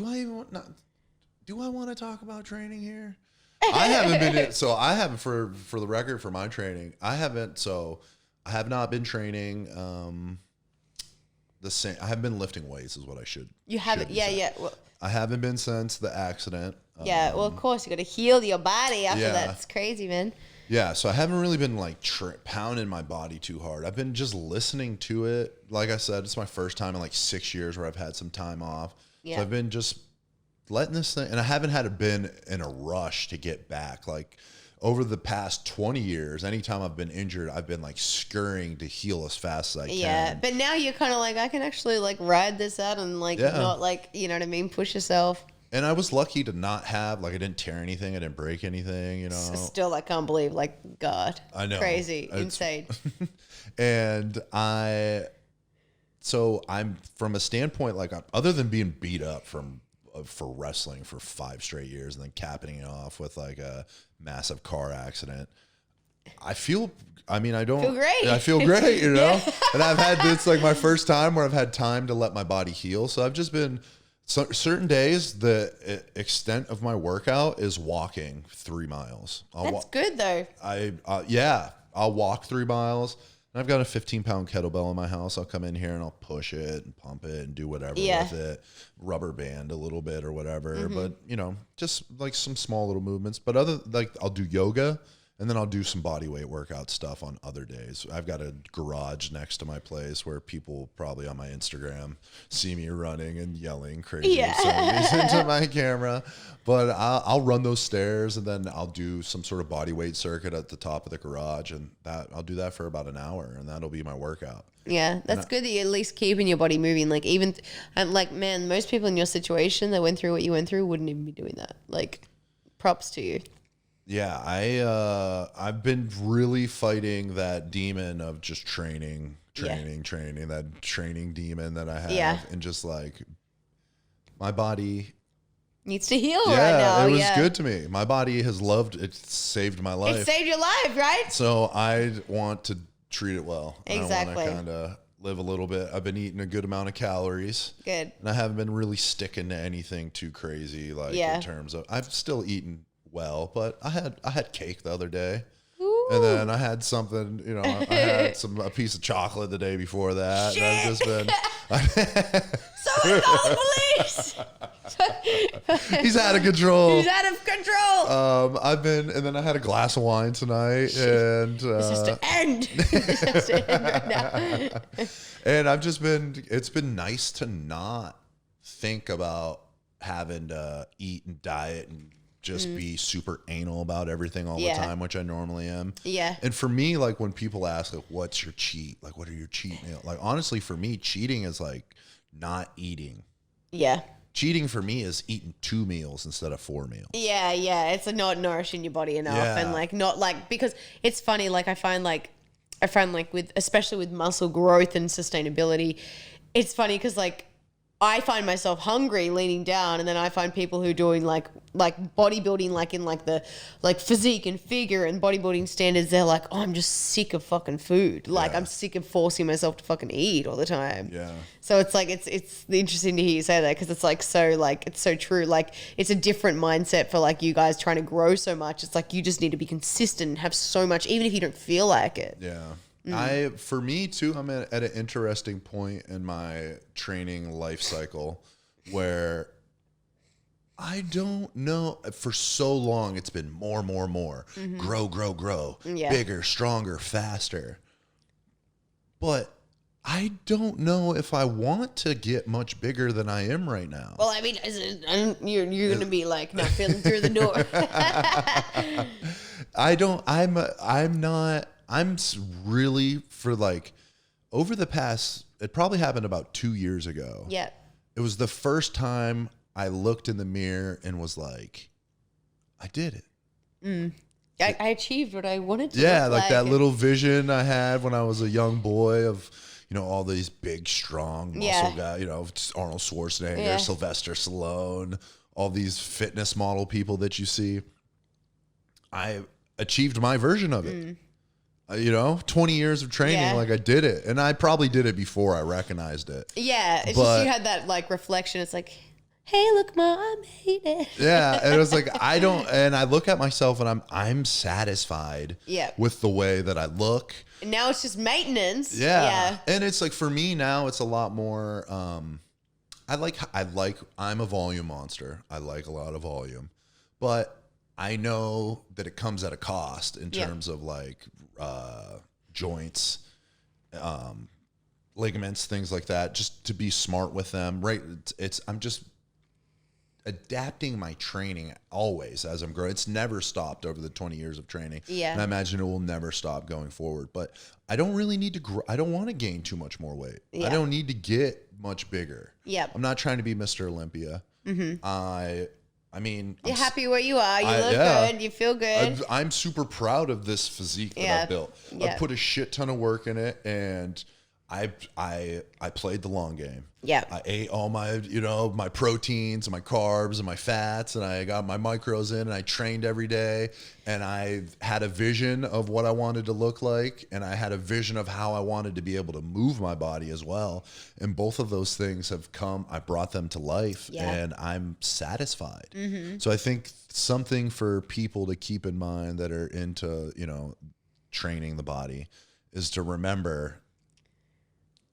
I want to talk about training here? I haven't been I haven't for the record for my training. I have not been training the same. I haven't been lifting weights is what I should. You haven't? Yeah. Well, I haven't been since the accident. Yeah. Well, of course you got to heal your body after that. It's crazy, man. Yeah, so I haven't really been like pounding my body too hard. I've been just listening to it. Like I said, it's my first time in like 6 years where I've had some time off. Yeah. So I've been just letting this thing, and I haven't been in a rush to get back. Like over the past 20 years, anytime I've been injured, I've been like scurrying to heal as fast as I can. Yeah, but now you're kind of like, I can actually like ride this out and like not like, you know what I mean, push yourself. And I was lucky to not have, like, I didn't tear anything. I didn't break anything, you know. Still, I can't believe, like, God. I know. Crazy. Insane. And so I'm, from a standpoint, like, other than being beat up for wrestling for 5 straight years and then capping it off with, like, a massive car accident, I feel great. I feel great, you know. And I've had this, like, my first time where I've had time to let my body heal. So I've just been... So certain days, the extent of my workout is walking 3 miles. That's good though. I'll walk 3 miles. And I've got a 15-pound kettlebell in my house. I'll come in here and I'll push it and pump it and do whatever with it. Rubber band a little bit or whatever. Mm-hmm. But, you know, just like some small little movements. But I'll do yoga. And then I'll do some body weight workout stuff on other days. I've got a garage next to my place where people probably on my Instagram see me running and yelling crazy obscenities into my camera. But I'll run those stairs and then I'll do some sort of body weight circuit at the top of the garage. And I'll do that for about an hour and that'll be my workout. Yeah, that's good that you're at least keeping your body moving. Like man, most people in your situation that went through what you went through wouldn't even be doing that. Like, props to you. Yeah, I've been really fighting that demon of just training, that training demon that I have, and just like my body needs to heal right now. It was good to me. My body has loved it. Saved my life. It saved your life, right? So I want to treat it well. Exactly. I want to kind of live a little bit. I've been eating a good amount of calories. Good. And I haven't been really sticking to anything too crazy, like in terms of I've still eaten well, but I had cake the other day. Ooh. And then I had something, you know, I had a piece of chocolate the day before that. Shit. And I've just been Someone call the police. He's out of control. He's out of control. And then I had a glass of wine tonight, and this has to end. This has to end right now. And it's been nice to not think about having to eat and diet and just be super anal about everything all the time, which I normally am. Yeah. And for me, like when people ask, like, what's your cheat? Like, what are your cheat meals? Like, honestly, for me, cheating is like not eating. Yeah. Cheating for me is eating 2 meals instead of 4 meals. Yeah, yeah. It's not nourishing your body enough, and like not like, because it's funny. Like I find like with, especially with muscle growth and sustainability, it's funny because like I find myself hungry leaning down, and then I find people who are doing like bodybuilding, like in like the like physique and figure and bodybuilding standards, they're like, oh, I'm just sick of fucking food. Like I'm sick of forcing myself to fucking eat all the time. Yeah. So it's like it's interesting to hear you say that, because it's like it's so true. Like it's a different mindset for like you guys trying to grow so much. It's like you just need to be consistent and have so much, even if you don't feel like it. Yeah. For me too, I'm at an interesting point in my training life cycle where I don't know, for so long it's been more, grow, bigger, stronger, faster. But I don't know if I want to get much bigger than I am right now. Well, I mean, you're going to be like not feeling through the door. I'm really, for like over the past, it probably happened about 2 years ago. Yeah. It was the first time I looked in the mirror and was like, I did it. I achieved what I wanted to. Yeah, like that little vision I had when I was a young boy of, you know, all these big, strong muscle guys, you know, Arnold Schwarzenegger, Sylvester Stallone, all these fitness model people that you see. I achieved my version of it. You know, 20 years of training, like I did it. And I probably did it before I recognized it. Yeah, it's just you had that like reflection. It's like, hey, look, Mom, I made it. Yeah, and it was like, and I look at myself and I'm satisfied with the way that I look. And now it's just maintenance. Yeah. And it's like, for me now, it's a lot more, I'm a volume monster. I like a lot of volume. But I know that it comes at a cost in terms of like joints, ligaments, things like that, just to be smart with them. Right. I'm just adapting my training always as I'm growing. It's never stopped over the 20 years of training. Yeah. And I imagine it will never stop going forward, but I don't really need to grow. I don't want to gain too much more weight. Yeah. I don't need to get much bigger. Yeah. I'm not trying to be Mr. Olympia. I mean, you're happy where you are. You look good. You feel good. I'm super proud of this physique that I built. I put a shit ton of work in it, and I played the long game. Yeah. I ate all my, you know, my proteins and my carbs and my fats, and I got my micros in, and I trained every day, and I had a vision of what I wanted to look like, and I had a vision of how I wanted to be able to move my body as well. And both of those things have come, I brought them to life, and I'm satisfied. So I think something for people to keep in mind that are into, you know, training the body is to remember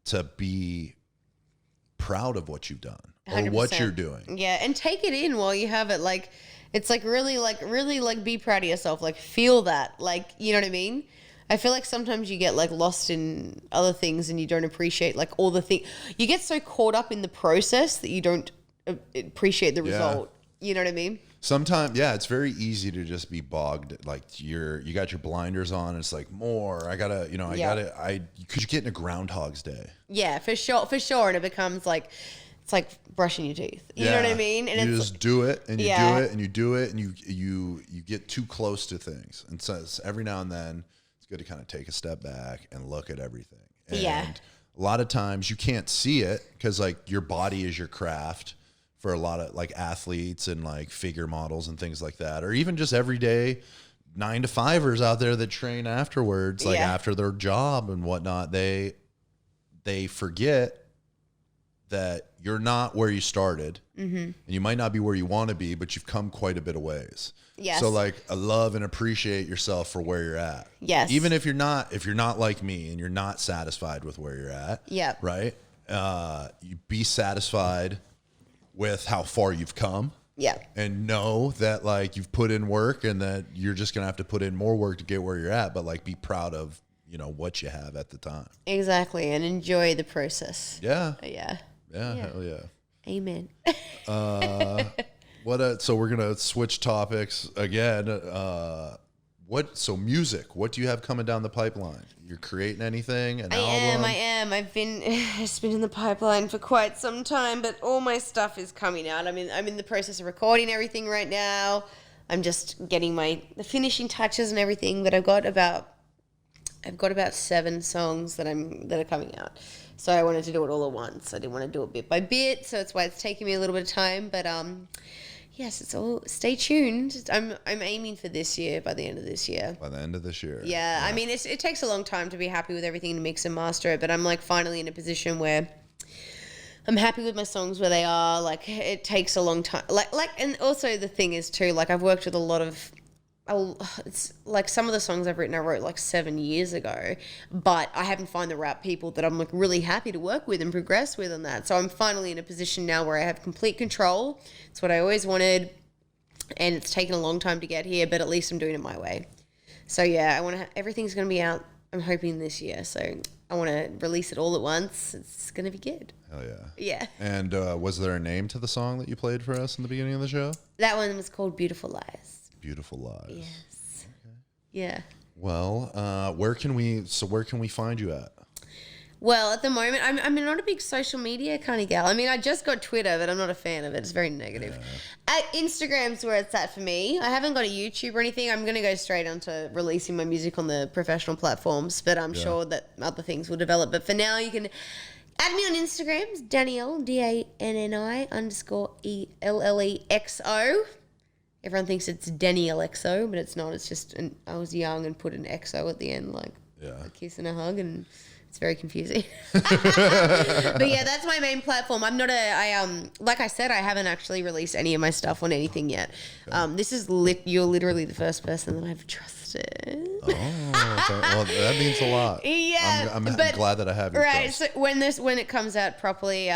to be proud of what you've done or 100%. What you're doing. Yeah. And take it in while you have it. Like, it's really be proud of yourself. Like, feel that, like, you know what I mean? I feel like sometimes you get like lost in other things and you don't appreciate like all the things. You get so caught up in the process that you don't appreciate the result. You know what I mean? Sometimes, it's very easy to just be bogged. Like you got your blinders on. And it's like because you get in a Groundhog's Day. Yeah, for sure. And it becomes like, it's like brushing your teeth. You know what I mean? And you just do it and you do it and you do it and you get too close to things. And so every now and then it's good to kind of take a step back and look at everything. And a lot of times you can't see it because like your body is your craft. For a lot of like athletes and like figure models and things like that, or even just everyday 9-to-5ers out there that train afterwards, like after their job and whatnot, they forget that you're not where you started. And you might not be where you want to be, but you've come quite a bit of ways. Yes. So like love and appreciate yourself for where you're at. Yes. Even if you're not like me and you're not satisfied with where you're at. Yep. Right. You be satisfied with how far you've come. Yeah. And know that like you've put in work and that you're just going to have to put in more work to get where you're at, but like be proud of, you know, what you have at the time. Exactly. And enjoy the process. Yeah. Yeah. Yeah. Hell yeah. Amen. So we're going to switch topics again. So music, what do you have coming down the pipeline? You're creating anything? An album? I am. It's been in the pipeline for quite some time, but all my stuff is coming out. I'm in the process of recording everything right now. I'm just getting the finishing touches and everything, but I've got about 7 songs that are coming out. So I wanted to do it all at once. I didn't want to do it bit by bit, so that's why it's taking me a little bit of time, but yes, it's all. Stay tuned. I'm aiming for this year. By the end of this year. By the end of this year. Yeah. I mean, it takes a long time to be happy with everything, to mix and master it. But I'm like finally in a position where I'm happy with my songs where they are. Like it takes a long time. And also the thing is too. Like I've worked with a lot of. It's like some of the songs I've written I wrote like 7 years ago, but I haven't found the right people that I'm like really happy to work with and progress with on that. So I'm finally in a position now where I have complete control. It's what I always wanted, and it's taken a long time to get here, but at least I'm doing it my way. So yeah, everything's going to be out, I'm hoping this year. So I want to release it all at once. It's going to be good. Hell yeah. Yeah. And was there a name to the song that you played for us in the beginning of the show? That one was called Beautiful Lies. Beautiful Lies. Yes. Okay. Yeah. Well, where can we find you at? Well, at the moment, I'm not a big social media kind of gal. I mean, I just got Twitter, but I'm not a fan of it. It's very negative. Instagram's where it's at for me. I haven't got a YouTube or anything. I'm going to go straight onto releasing my music on the professional platforms, but I'm sure that other things will develop. But for now, you can add me on Instagram. It's Dannielle, DANNI_ELLEXO. Everyone thinks it's Dannielle XO, but it's not. It's just I was young and put an XO at the end, like a kiss and a hug, and it's very confusing. But yeah, that's my main platform. I'm not like I said, I haven't actually released any of my stuff on anything yet. Okay. This is you're literally the first person that I've trusted. Oh, okay. Well, that means a lot. Yeah, I'm glad that I have your trust. So when it comes out properly,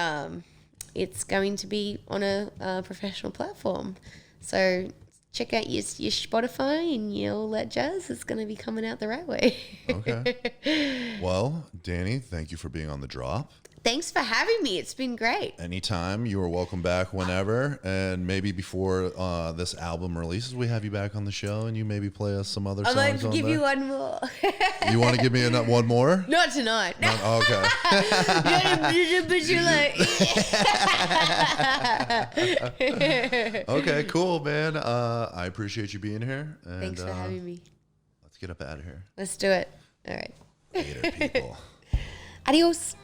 it's going to be on a professional platform. So check out your Spotify and all that jazz. It's going to be coming out the right way. Okay. Well, Danny, thank you for being on The Drop. Thanks for having me. It's been great. Anytime. You are welcome back whenever. And maybe before this album releases, we have you back on the show and you maybe play us some other songs. I might give you one more. You want to give me one more? Not tonight. Okay. Okay, cool, man. I appreciate you being here. And, thanks for having me. Let's get up out of here. Let's do it. All right. Later, people. Adios.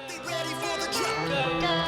Be ready for the drop.